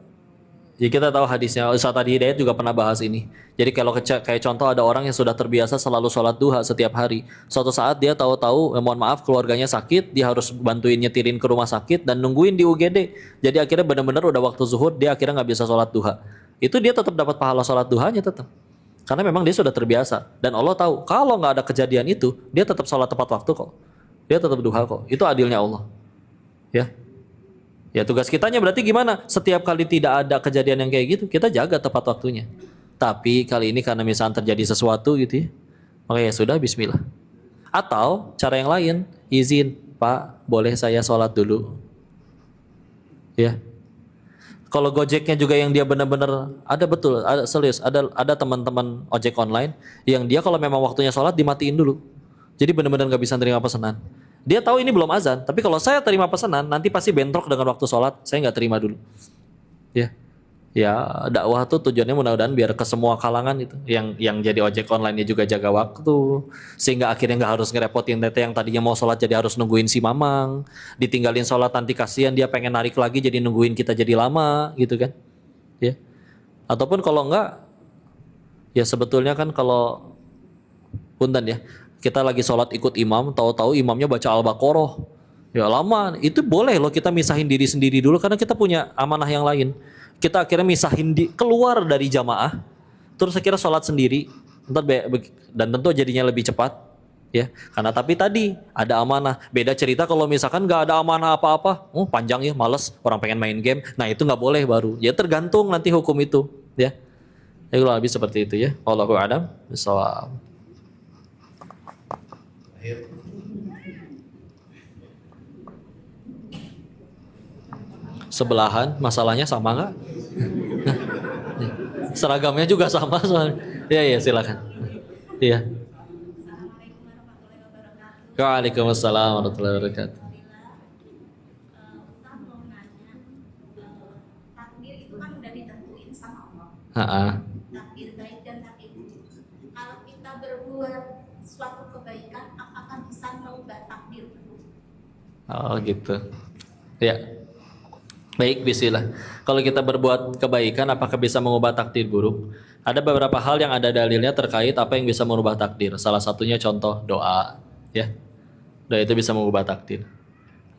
ya kita tahu hadisnya, Ustaz tadi Hidayat juga pernah bahas ini. Jadi kalau kayak contoh ada orang yang sudah terbiasa selalu sholat duha setiap hari. Suatu saat dia tahu-tahu, mohon maaf keluarganya sakit, dia harus bantuin nyetirin ke rumah sakit dan nungguin di UGD. Jadi akhirnya benar-benar udah waktu zuhur, dia akhirnya nggak bisa sholat duha. Itu dia tetap dapat pahala sholat duhanya tetap. Karena memang dia sudah terbiasa. Dan Allah tahu, kalau nggak ada kejadian itu, dia tetap sholat tepat waktu kok. Dia tetap duha kok. Itu adilnya Allah. Ya. Ya tugas kitanya berarti gimana? Setiap kali tidak ada kejadian yang kayak gitu, kita jaga tepat waktunya. Tapi kali ini karena misalnya terjadi sesuatu gitu ya, maka ya sudah bismillah. Atau cara yang lain, izin, Pak, boleh saya sholat dulu. Ya. Kalau Gojeknya juga yang dia benar-benar ada betul, ada serius, ada teman-teman ojek online yang dia kalau memang waktunya sholat dimatiin dulu. Jadi benar-benar nggak bisa terima pesanan. Dia tahu ini belum azan, tapi kalau saya terima pesanan nanti pasti bentrok dengan waktu sholat, saya nggak terima dulu. Ya, Ya dakwah tuh tujuannya mudah-mudahan biar ke semua kalangan itu, yang jadi ojek online-nya juga jaga waktu, sehingga akhirnya nggak harus ngerepotin tete yang tadinya mau sholat jadi harus nungguin si mamang, ditinggalin sholat nanti kasihan dia pengen narik lagi jadi nungguin kita jadi lama gitu kan, ya. Ataupun kalau enggak, ya sebetulnya kan kalau punten ya, kita lagi sholat ikut imam, tahu-tahu imamnya baca Al-Baqarah, ya lama, itu boleh loh kita misahin diri sendiri dulu karena kita punya amanah yang lain. Kita akhirnya misahin keluar dari jamaah, terus akhirnya sholat sendiri, dan tentu jadinya lebih cepat, ya. Karena tapi tadi ada amanah. Beda cerita kalau misalkan nggak ada amanah apa-apa, panjang ya, males, orang pengen main game, nah itu nggak boleh baru. Ya tergantung nanti hukum itu, ya. Ya kurang lebih seperti itu ya. Wallahu a'lam bishawab. Akhir. Sebelahan, masalahnya sama nggak? Seragamnya juga sama soalnya. Ya silakan. Iya. Assalamualaikum warahmatullahi wabarakatuh. Waalaikumsalam warahmatullahi wabarakatuh. Ustaz mau nanya, takdir itu kan udah ditentuin sama Allah. Ha-ha. Takdir baik dan takdir buruk. Kalau kita berbuat suatu kebaikan, apakah bisa merubah takdir buruk? Oh gitu. Ya. Baik, bismillah. Kalau kita berbuat kebaikan, apakah bisa mengubah takdir buruk? Ada beberapa hal yang ada dalilnya terkait apa yang bisa merubah takdir. Salah satunya contoh doa, ya. Doa itu bisa mengubah takdir.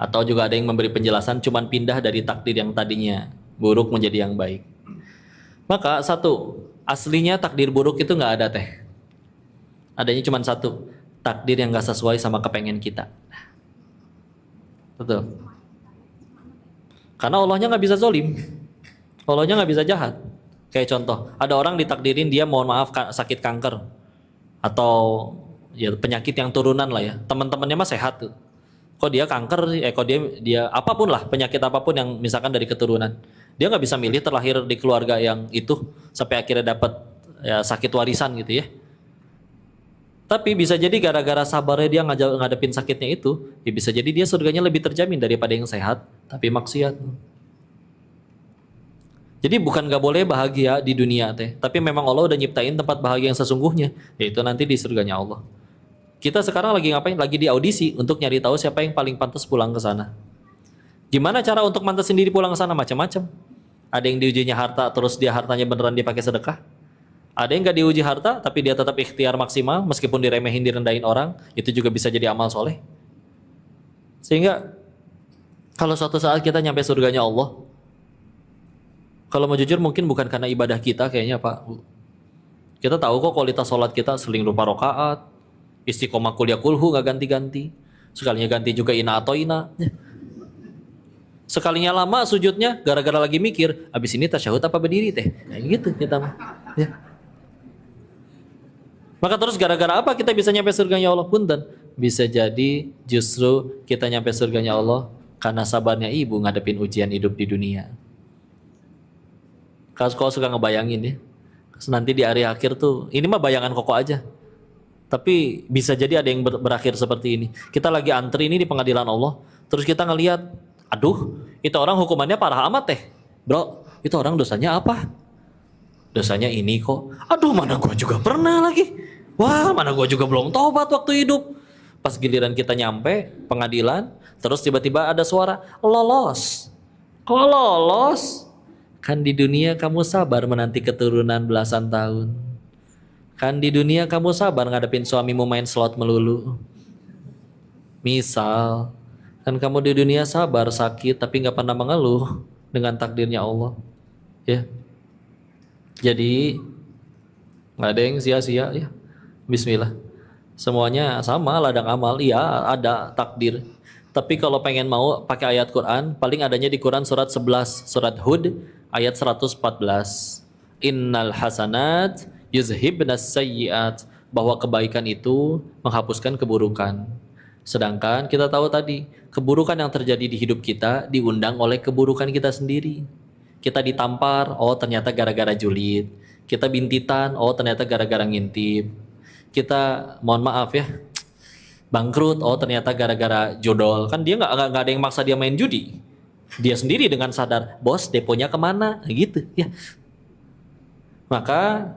Atau juga ada yang memberi penjelasan cuman pindah dari takdir yang tadinya buruk menjadi yang baik. Maka satu, aslinya takdir buruk itu nggak ada teh. Adanya cuma satu, takdir yang nggak sesuai sama kepengen kita. Betul. Karena Allahnya nggak bisa zolim, Allahnya nggak bisa jahat. Kayak contoh, ada orang ditakdirin dia mohon maaf sakit kanker atau ya penyakit yang turunan lah ya. Teman-temannya mah sehat tuh. Kok dia kanker? Kok dia apapun lah penyakit apapun yang misalkan dari keturunan, dia nggak bisa milih terlahir di keluarga yang itu sampai akhirnya dapat ya, sakit warisan gitu ya. Tapi bisa jadi gara-gara sabarnya dia ngadepin sakitnya itu, ya bisa jadi dia surganya lebih terjamin daripada yang sehat tapi maksiat. Jadi bukan gak boleh bahagia di dunia teh, tapi memang Allah udah nyiptain tempat bahagia yang sesungguhnya, yaitu nanti di surganya Allah. Kita sekarang lagi ngapain? Lagi di audisi untuk nyari tahu siapa yang paling pantas pulang ke sana. Gimana cara untuk mantesin diri pulang ke sana? Macam-macam. Ada yang diujinya harta, terus dia hartanya beneran dipakai sedekah. Ada yang gak diuji harta, tapi dia tetap ikhtiar maksimal, meskipun diremehin, direndahin orang, itu juga bisa jadi amal soleh. Sehingga, kalau suatu saat kita nyampe surganya Allah, kalau mau jujur mungkin bukan karena ibadah kita kayaknya Pak. Kita tahu kok kualitas sholat kita seling rupa rokaat, istiqomah kuliah kulhu gak ganti-ganti, sekalinya ganti juga ina atau ina. Sekalinya lama sujudnya, gara-gara lagi mikir, abis ini tasyahud apa berdiri teh? Kayak gitu kita mah. Ya. Maka terus gara-gara apa kita bisa nyampe surganya Allah? Punten, bisa jadi justru kita nyampe surganya Allah karena sabarnya ibu ngadepin ujian hidup di dunia. Kalau suka ngebayangin ya, nanti di hari akhir tuh, ini mah bayangan koko aja. Tapi bisa jadi ada yang berakhir seperti ini. Kita lagi antri ini di pengadilan Allah, terus kita ngelihat, aduh, itu orang hukumannya parah amat teh. Bro, itu orang dosanya apa? Dosanya ini kok. Aduh, mana gua juga pernah lagi. Wah, mana gua juga belum tobat waktu hidup. Pas giliran kita nyampe pengadilan, terus tiba-tiba ada suara, lolos. Kok lolos? Kan di dunia kamu sabar menanti keturunan belasan tahun. Kan di dunia kamu sabar ngadepin suamimu main slot melulu. Misal, kan kamu di dunia sabar sakit tapi nggak pernah mengeluh dengan takdirnya Allah. Ya. Jadi nggak ada yang sia-sia ya. Bismillah. Semuanya sama ladang amal. Iya ada takdir. Tapi kalau pengen mau pakai ayat Quran, paling adanya di Quran surat 11, surat Hud ayat 114. Innal hasanat yuzhibnas sayyiat, bahwa kebaikan itu menghapuskan keburukan. Sedangkan kita tahu tadi, keburukan yang terjadi di hidup kita diundang oleh keburukan kita sendiri. Kita ditampar, oh ternyata gara-gara julid. Kita bintitan, oh ternyata gara-gara ngintip. Kita mohon maaf ya, bangkrut, oh ternyata gara-gara jodol. Kan dia nggak ada yang maksa dia main judi. Dia sendiri dengan sadar, bos deponya kemana, gitu ya. Maka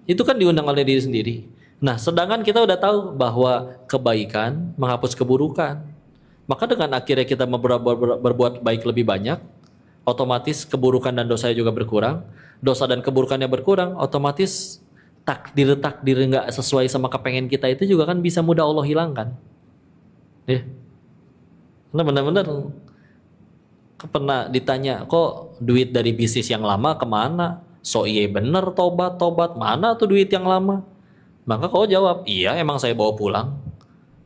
itu kan diundang oleh diri sendiri. Nah, sedangkan kita udah tahu bahwa kebaikan menghapus keburukan. Maka dengan akhirnya kita berbuat baik lebih banyak, otomatis keburukan dan dosanya juga berkurang. Dosa dan keburukannya berkurang, otomatis takdir nggak sesuai sama kepengen kita itu juga kan bisa mudah Allah hilangkan. Ya. Karena benar-benar pernah ditanya, kok duit dari bisnis yang lama kemana? So iya bener tobat, mana tuh duit yang lama? Maka kau jawab, iya emang saya bawa pulang.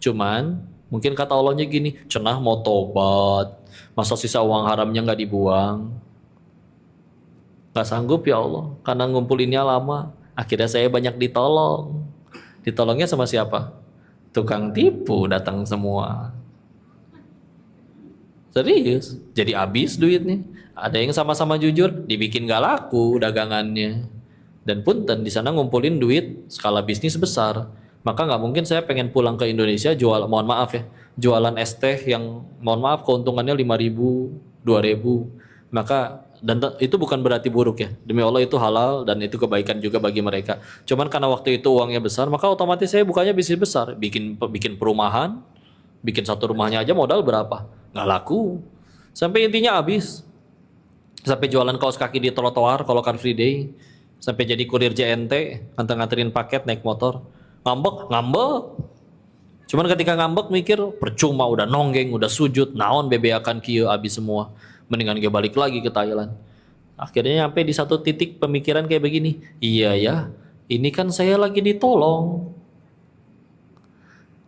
Cuman mungkin kata Allahnya gini, cenah mau tobat, masa sisa uang haramnya nggak dibuang? Nggak sanggup ya Allah, karena ngumpulinnya lama. Akhirnya saya banyak ditolong. Ditolongnya sama siapa? Tukang tipu datang semua. Serius, jadi habis duitnya. Ada yang sama-sama jujur, dibikin gak laku dagangannya. Dan punten di sana ngumpulin duit skala bisnis besar. Maka nggak mungkin saya pengen pulang ke Indonesia mohon maaf ya, jualan es teh yang mohon maaf keuntungannya 5.000, 2.000. Maka dan itu bukan berarti buruk ya. Demi Allah itu halal dan itu kebaikan juga bagi mereka. Cuman karena waktu itu uangnya besar, maka otomatis saya bukannya bisnis besar, bikin perumahan, bikin satu rumahnya aja modal berapa? Nggak laku. Sampai intinya habis. Sampai jualan kaos kaki di trotoar kalau Car Free Day, sampai jadi kurir JNT, nganterin paket naik motor. Ngambek. Cuman ketika ngambek mikir percuma udah nonggeng, udah sujud, naon bebeakan kieu habis semua. Mendingan gue balik lagi ke Thailand. Akhirnya nyampe di satu titik pemikiran kayak begini, iya ya, ini kan saya lagi ditolong.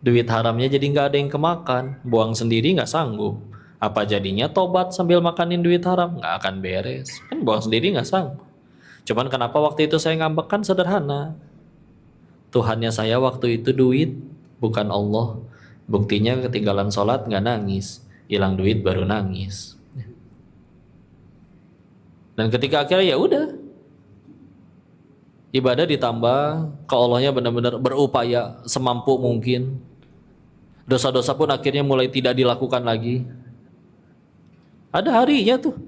Duit haramnya jadi nggak ada yang kemakan, buang sendiri nggak sanggup. Apa jadinya tobat sambil makanin duit haram? Nggak akan beres. Kan buang sendiri nggak sanggup. Cuman kenapa waktu itu saya ngambek? Kan sederhana. Tuhannya saya waktu itu duit, bukan Allah. Buktinya ketinggalan sholat nggak nangis, hilang duit baru nangis. Dan ketika akhirnya ya udah, ibadah ditambah, ke Allahnya benar-benar berupaya semampu mungkin. Dosa-dosa pun akhirnya mulai tidak dilakukan lagi. Ada harinya tuh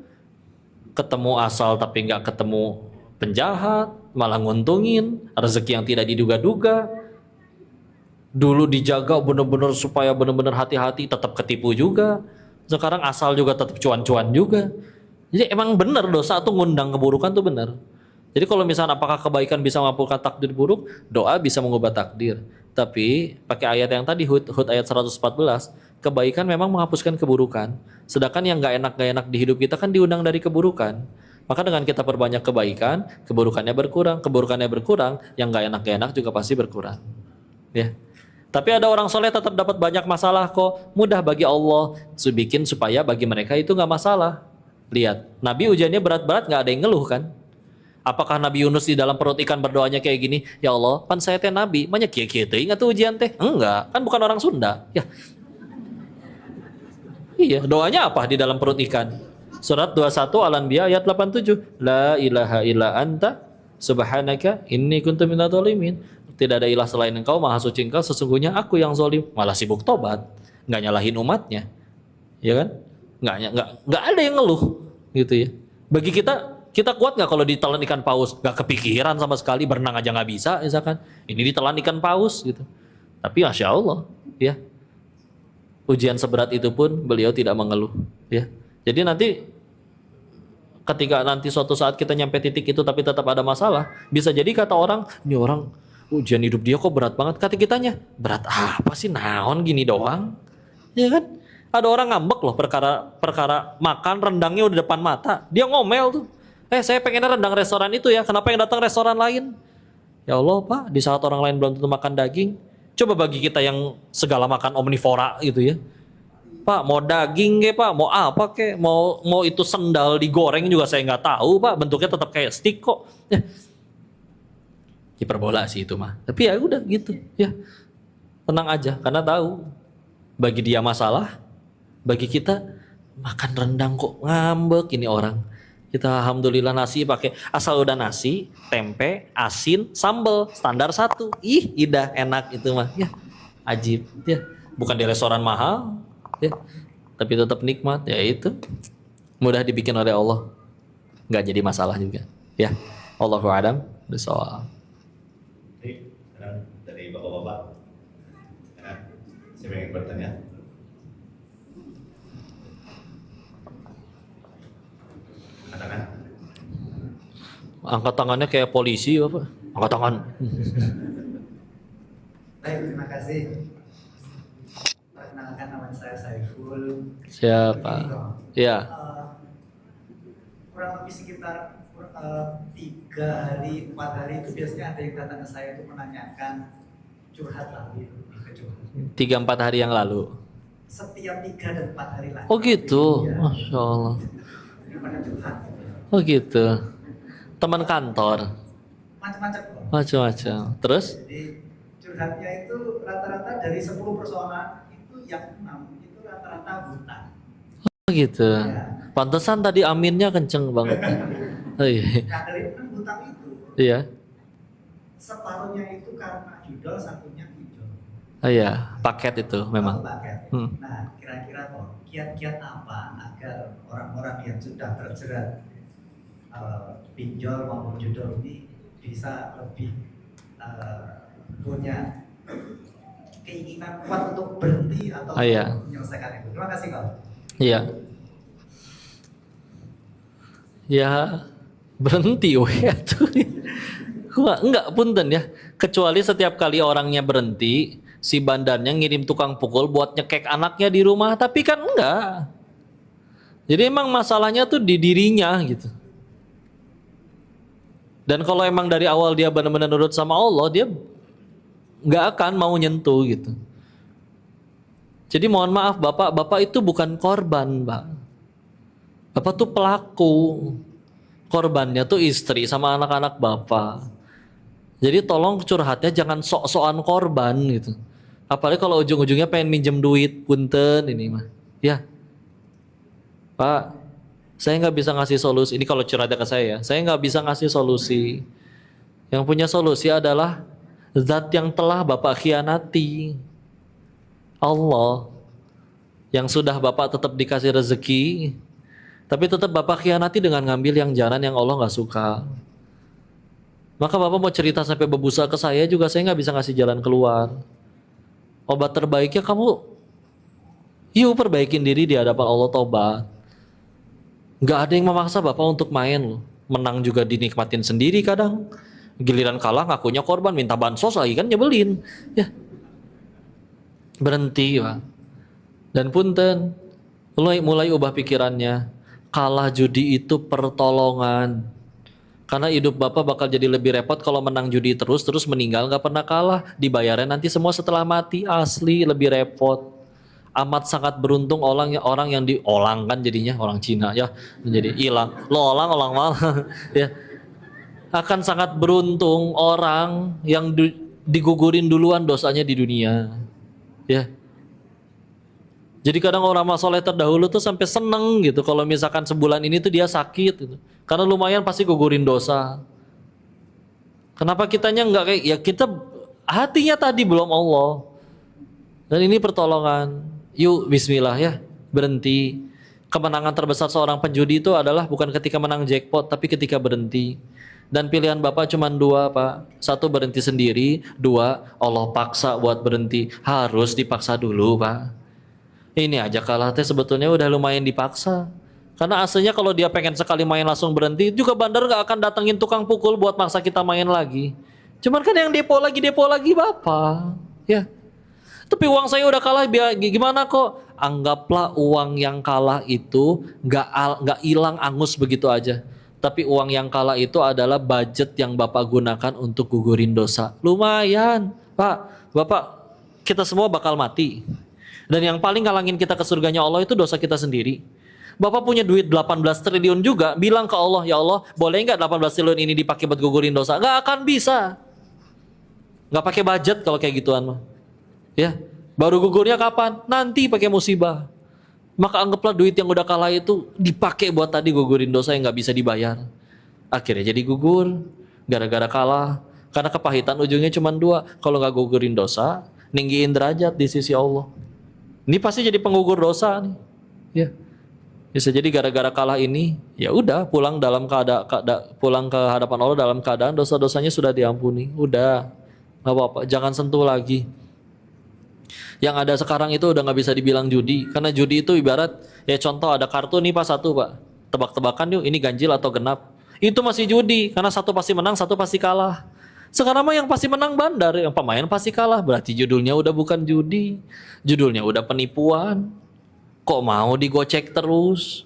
ketemu asal tapi nggak ketemu penjahat, malah nguntungin rezeki yang tidak diduga-duga. Dulu dijaga benar-benar supaya benar-benar hati-hati, tetap ketipu juga. Sekarang asal juga tetap cuan-cuan juga. Jadi emang benar dosa tuh ngundang keburukan tuh benar. Jadi kalau misalnya apakah kebaikan bisa menghapuskan takdir buruk, doa bisa mengubah takdir. Tapi pakai ayat yang tadi Hud ayat 114, kebaikan memang menghapuskan keburukan. Sedangkan yang gak enak di hidup kita kan diundang dari keburukan. Maka dengan kita perbanyak kebaikan, keburukannya berkurang, yang gak enak juga pasti berkurang. Ya. Tapi ada orang soleh tetap dapat banyak masalah kok. Mudah bagi Allah bikin supaya bagi mereka itu gak masalah. Lihat, Nabi ujiannya berat-berat gak ada yang ngeluh kan. Apakah Nabi Yunus di dalam perut ikan berdoanya kayak gini, ya Allah, pan saya teh Nabi, banyak kieu-kieu teuing atuh ujian teh? Enggak, kan bukan orang Sunda. Ya. Iya, doanya apa di dalam perut ikan? Surat 21 Al-Anbiya ayat 87. La ilaha illa anta subhanaka inni kuntu minadz zalimin. Tidak ada ilah selain engkau, maha suci engkau, sesungguhnya aku yang zalim. Malah sibuk tobat, enggak nyalahin umatnya. Ya kan? Enggak ada yang ngeluh gitu ya. Bagi kita kuat nggak kalau ditelan ikan paus? Nggak kepikiran sama sekali, berenang aja nggak bisa, misalkan. Ini ditelan ikan paus gitu. Tapi masya Allah, ya ujian seberat itu pun beliau tidak mengeluh, ya. Jadi nanti ketika nanti suatu saat kita nyampe titik itu tapi tetap ada masalah, bisa jadi kata orang, ini orang ujian hidup dia kok berat banget. Kata kitanya, berat apa sih? Naon gini doang, ya kan? Ada orang ngambek loh perkara makan rendangnya udah depan mata, dia ngomel tuh. Saya pengennya rendang restoran itu ya, kenapa yang datang restoran lain? Ya Allah Pak, di saat orang lain belum tentu makan daging, coba bagi kita yang segala makan omnivora gitu ya. Pak, mau daging ke Pak, mau apa ke, mau itu sendal digoreng juga saya nggak tahu Pak, bentuknya tetap kayak stick kok. Hiperbola sih itu mah. Tapi ya udah gitu ya, tenang aja karena tahu bagi dia masalah, bagi kita makan rendang kok ngambek ini orang. Kita alhamdulillah nasi pakai asal udah nasi, tempe, asin, sambal standar 1. Ih, idah enak itu mah. Ya, ajib ya. Bukan di restoran mahal ya. Tapi tetap nikmat ya itu. mudah dibikin oleh Allah, nggak jadi masalah juga. Ya, Allahu a'lam bishawab. Baik, sekarang dari bapak-bapak. Ya, saya ingin bertanya. Katakan. Angkat tangannya kayak polisi apa? Angkat tangan. Baik, terima kasih. Perkenalkan, nama saya Saiful. Siapa? Ya. Kurang lebih sekitar 3 hari, 4 hari itu biasanya ada yang datang ke saya untuk menanyakan curhat lah, lebih ke curhat. 3-4 hari yang lalu. Setiap 3 dan 4 hari lah. Oh gitu, Iya. Masya Allah. Pada curhat. Oh gitu. Teman kantor, Macam-macam kok. macam-macam. Terus? Jadi curhatnya itu rata-rata dari 10 persoalan itu yang 6 itu rata-rata hutang. Oh gitu. Ya. Pantesan tadi aminnya kenceng banget. Oh, iya. Nah dari 6 hutang itu Iya. separuhnya itu karena judul, satunya pinjol. Oh iya, paket itu memang. Paket. Hmm. Nah, kira-kira kok kiat-kiat apa agar orang-orang yang sudah terjerat pinjol maupun judul ini bisa lebih punya keinginan kuat untuk berhenti atau Iya. menyelesaikan itu. Terima kasih Kak. Iya. Ya berhenti weh tuh. Enggak punten ya. Kecuali setiap kali orangnya berhenti, si bandarnya ngirim tukang pukul buat nyekek anaknya di rumah, tapi kan enggak. Jadi emang masalahnya tuh di dirinya gitu. Dan kalau emang dari awal dia benar-benar nurut sama Allah, dia nggak akan mau nyentuh gitu. Jadi mohon maaf Bapak itu bukan korban, Pak. Bapak tuh pelaku. Korbannya tuh istri sama anak-anak Bapak. Jadi tolong curhatnya jangan sok-sokan korban gitu. Apalagi kalau ujung-ujungnya pengen minjem duit, punten ini mah. Ya. Pak, saya nggak bisa ngasih solusi. Ini kalau curhatnya ke saya nggak bisa ngasih solusi. Yang punya solusi adalah zat yang telah Bapak khianati. Allah. Yang sudah Bapak tetap dikasih rezeki, tapi tetap Bapak khianati dengan ngambil yang jalan yang Allah nggak suka. Maka Bapak mau cerita sampai berbusa ke saya juga saya nggak bisa ngasih jalan keluar. Obat terbaiknya kamu yuk perbaikin diri di hadapan Allah, tobat. Nggak ada yang memaksa Bapak untuk main loh. Menang juga dinikmatin sendiri kadang. Giliran kalah ngakunya korban, minta bansos lagi kan nyebelin. Ya. Berhenti, Pak. Dan punten, mulai ubah pikirannya. Kalah judi itu pertolongan. Karena hidup Bapak bakal jadi lebih repot kalau menang judi terus meninggal nggak pernah kalah. Dibayarnya nanti semua setelah mati, asli lebih repot. Amat sangat beruntung orang yang diolang kan jadinya orang Cina ya menjadi hilang. Lo orang malah ya. Akan sangat beruntung orang yang digugurin duluan dosanya di dunia. Ya. Jadi kadang orang soleh terdahulu tuh sampai seneng gitu kalau misalkan sebulan ini tuh dia sakit gitu. Karena lumayan pasti gugurin dosa. Kenapa kitanya enggak kayak ya kita hatinya tadi belum Allah. Dan ini pertolongan. Yuk bismillah ya, berhenti. Kemenangan terbesar seorang penjudi itu adalah bukan ketika menang jackpot tapi ketika berhenti. Dan pilihan Bapak cuma 2, Pak. 1 berhenti sendiri, 2 Allah paksa buat berhenti. Harus dipaksa dulu, Pak. Ini aja kalah teh sebetulnya udah lumayan dipaksa. Karena aslinya kalau dia pengen sekali main langsung berhenti, juga bandar gak akan datengin tukang pukul buat maksa kita main lagi. Cuman kan yang depo lagi Bapak. Ya. Tapi uang saya udah kalah, gimana kok? Anggaplah uang yang kalah itu nggak hilang angus begitu aja. Tapi uang yang kalah itu adalah budget yang Bapak gunakan untuk gugurin dosa. Lumayan, Pak. Bapak, kita semua bakal mati. Dan yang paling ngalangin kita ke surganya Allah itu dosa kita sendiri. Bapak punya duit 18 triliun juga, bilang ke Allah, ya Allah, boleh nggak 18 triliun ini dipakai buat gugurin dosa? Nggak akan bisa. Nggak pakai budget kalau kayak gituan mah. Ya, baru gugurnya kapan? Nanti pakai musibah. Maka anggaplah duit yang udah kalah itu dipakai buat tadi gugurin dosa yang nggak bisa dibayar. Akhirnya jadi gugur, gara-gara kalah. Karena kepahitan ujungnya cuma 2. Kalau nggak gugurin dosa, ninggiin derajat di sisi Allah. Ini pasti jadi penggugur dosa nih. Ya. Bisa jadi gara-gara kalah ini, ya udah pulang pulang ke hadapan Allah dalam keadaan dosa-dosanya sudah diampuni. Udah, nggak apa-apa, jangan sentuh lagi. Yang ada sekarang itu udah nggak bisa dibilang judi, karena judi itu ibarat ya contoh ada kartu nih Pak, satu Pak, tebak-tebakan yuk ini ganjil atau genap. Itu masih judi, karena satu pasti menang, satu pasti kalah. Sekarang mah yang pasti menang bandar, yang pemain pasti kalah. Berarti judulnya udah bukan judi, judulnya udah penipuan. Kok mau digocek terus?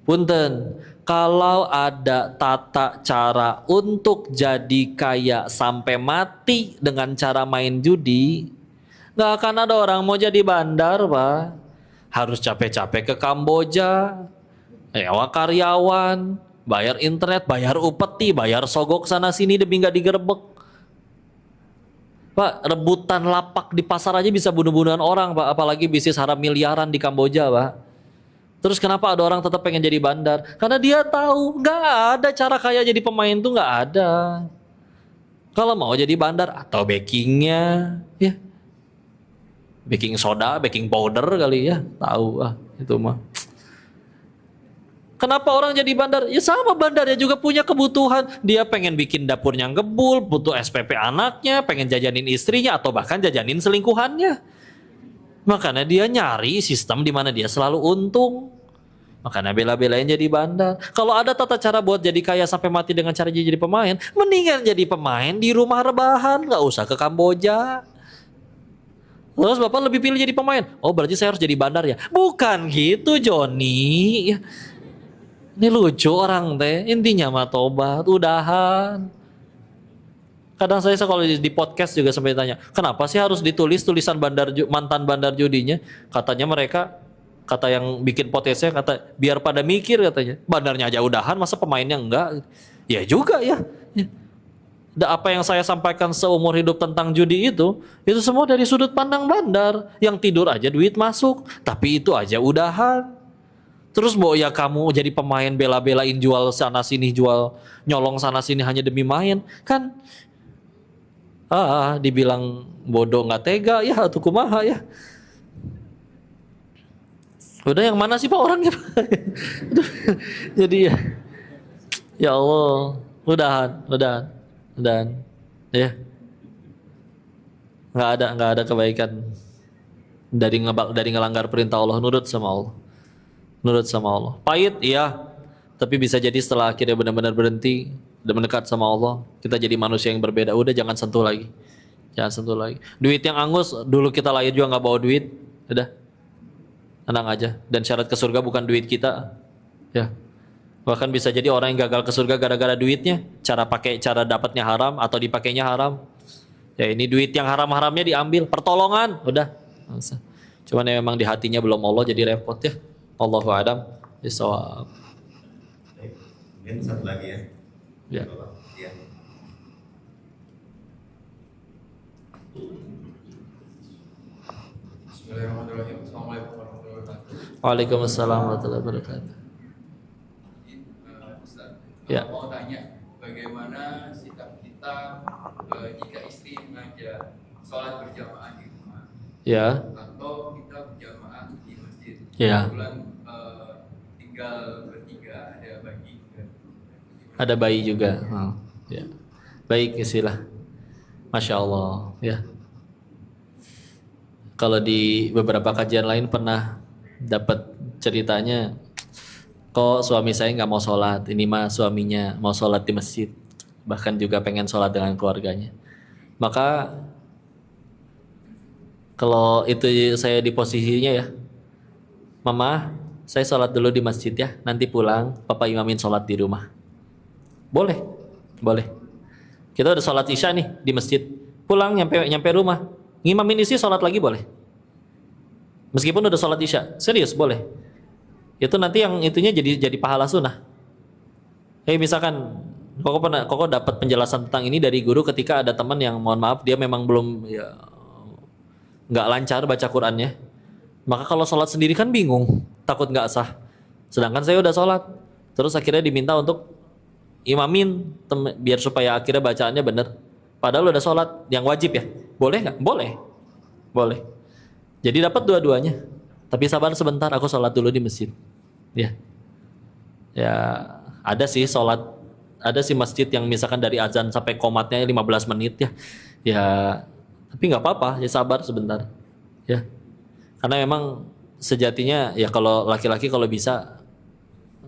Punten, kalau ada tata cara untuk jadi kaya sampai mati dengan cara main judi, nggak akan ada orang mau jadi bandar, Pak. Harus capek-capek ke Kamboja, nyewa karyawan, bayar internet, bayar upeti, bayar sogok sana sini demi nggak digerebek. Pak, rebutan lapak di pasar aja bisa bunuh-bunuhan orang, Pak. Apalagi bisnis haram miliaran di Kamboja, Pak. Terus kenapa ada orang tetap pengen jadi bandar? Karena dia tahu nggak ada cara kaya jadi pemain tuh, nggak ada. Kalau mau jadi bandar atau backingnya, ya baking soda, baking powder kali ya, tahu itu mah. Kenapa orang jadi bandar? Ya sama, bandarnya juga punya kebutuhan. Dia pengen bikin dapurnya ngebul, butuh SPP anaknya, pengen jajanin istrinya, atau bahkan jajanin selingkuhannya. Makanya dia nyari sistem di mana dia selalu untung. Makanya bela-belain jadi bandar. Kalau ada tata cara buat jadi kaya sampai mati dengan cara jadi pemain, mendingan jadi pemain di rumah rebahan, nggak usah ke Kamboja. Terus Bapak lebih pilih jadi pemain. Oh berarti saya harus jadi bandar ya? Bukan gitu Joni. Ini lucu orang teh, intinya mah tobat, udahan. Kadang saya kalau di podcast juga sampai tanya, kenapa sih harus ditulis tulisan mantan bandar judinya? Katanya mereka, kata yang bikin podcastnya, kata biar pada mikir katanya. Bandarnya aja udahan, masa pemainnya enggak? Ya juga ya. Apa yang saya sampaikan seumur hidup tentang judi itu semua dari sudut pandang bandar. Yang tidur aja duit masuk, tapi itu aja udahan. Terus mau ya kamu jadi pemain bela-belain jual sana sini, jual nyolong sana sini hanya demi main, kan? Dibilang bodoh nggak tega ya, atau kumaha ya. Udah yang mana sih Pak orangnya? Jadi ya Allah, udahan, ya. Nggak ada kebaikan dari ngelanggar perintah Allah, nurut sama Allah. Pahit, iya. Tapi bisa jadi setelah akhirnya benar-benar berhenti, udah mendekat sama Allah, kita jadi manusia yang berbeda. Udah jangan sentuh lagi. Duit yang angus, dulu kita lahir juga nggak bawa duit. Udah, tenang aja. Dan syarat ke surga bukan duit kita. Ya. Bahkan bisa jadi orang yang gagal ke surga gara-gara duitnya. Cara dapatnya haram atau dipakainya haram. Ya ini duit yang haram-haramnya diambil. Pertolongan, udah. Cuman ya memang di hatinya belum Allah, jadi repot ya. Allahu a'lam bishawab. Mungkin satu lagi ya. Ya. Ya. Bismillahirrahmanirrahim. Assalamualaikum warahmatullahi wabarakatuh. Waalaikumsalam warahmatullahi wabarakatuh. Ustaz, Ya. mau tanya bagaimana sikap kita jika istri mengajak sholat berjamaah di rumah Ya. atau kita berjamaah di masjid. Ya. Kebetulan tinggal bertiga, ada bayi juga. Ada bayi juga. Ya. Baik istilah. Masya Allah. Ya. Kalau di beberapa kajian lain pernah dapat ceritanya, kok suami saya nggak mau sholat, ini mah suaminya mau sholat di masjid, bahkan juga pengen sholat dengan keluarganya. Maka kalau itu saya di posisinya ya, Mama, saya sholat dulu di masjid ya, nanti pulang Papa imamin sholat di rumah. Boleh. Kita udah sholat isya nih di masjid, pulang nyampe rumah, ngimamin isi sholat lagi boleh. Meskipun udah sholat isya, serius boleh. Itu nanti yang itunya jadi pahala sunnah. Misalkan Koko dapat penjelasan tentang ini dari guru ketika ada teman yang mohon maaf dia memang belum ya nggak lancar baca Qurannya. Maka kalau sholat sendiri kan bingung, takut nggak sah. Sedangkan saya udah sholat, terus akhirnya diminta untuk imamin biar supaya akhirnya bacaannya bener. Padahal udah sholat, yang wajib ya. Boleh nggak? Boleh. Jadi dapat dua-duanya. Tapi sabar sebentar, aku sholat dulu di masjid. Ya. Ya, ada sih masjid yang misalkan dari azan sampai qomatnya 15 menit ya. Ya, tapi nggak apa-apa, ya sabar sebentar. Ya. Karena memang sejatinya ya kalau laki-laki kalau bisa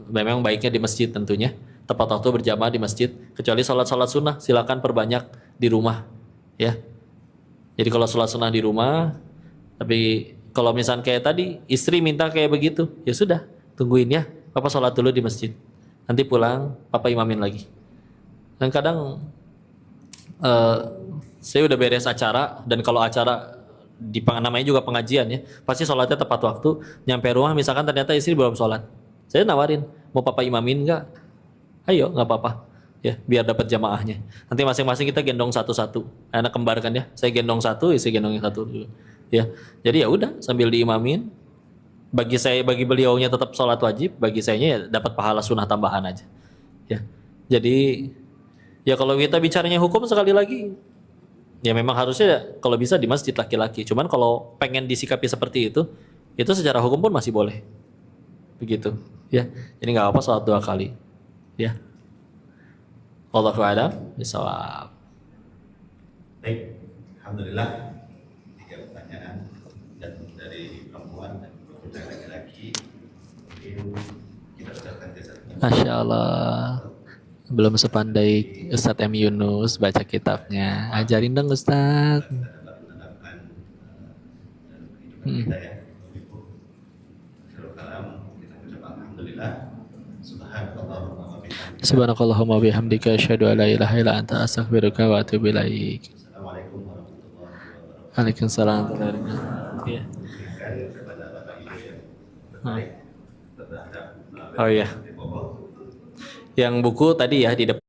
memang baiknya di masjid tentunya. Tepat waktu berjamaah di masjid, kecuali sholat-sholat sunnah silakan perbanyak di rumah. Ya. Jadi kalau sholat sunnah di rumah, tapi kalau misalkan kayak tadi istri minta kayak begitu, ya sudah, tungguin ya. Papa sholat dulu di masjid. Nanti pulang, papa imamin lagi. Dan kadang saya udah beres acara, dan kalau acara namanya juga pengajian ya, pasti sholatnya tepat waktu. Nyampe rumah misalkan ternyata istri belum sholat, saya nawarin, mau papa imamin nggak? Ayo, nggak apa-apa. Ya, biar dapat jamaahnya. Nanti masing-masing kita gendong satu-satu. Anak kembar kan ya, saya gendong satu, istri gendong yang satu dulu. Ya, jadi ya udah sambil diimamin. Bagi beliaunya tetap sholat wajib, bagi sayanya ya dapat pahala sunnah tambahan aja. Ya, jadi ya kalau kita bicaranya hukum sekali lagi, ya memang harusnya kalau bisa di masjid laki-laki. Cuman kalau pengen disikapi seperti itu secara hukum pun masih boleh. Begitu. Ya, jadi nggak apa sholat 2 kali. Ya. Wallahu a'lam bishawab. Baik, alhamdulillah 3 pertanyaan dan dari perempuan dan dari laki-laki. Mungkin kita ucapkan jazakallah. Masya Allah. Belum sepandai Ustadz M. Yunus baca kitabnya. Ajarin dong Ustadz. Kita dapat menerapkan kehidupan kita ya. Ibu. Akhirul kalam kita ucapkan alhamdulillah. Subhanallahumma wa bihamdihi. Subhanakallahumma bihamdika asyhadu an la ilaha illa anta astaghfiruka wa atubu ilaik. Assalamualaikum warahmatullahi wabarakatuh. Waalaikumsalam warahmatullahi wabarakatuh. Iya. Berikan kepada Bapak Ibu yang tertarik terhadap Oh iya. di Bogor. Yang buku tadi ya di depan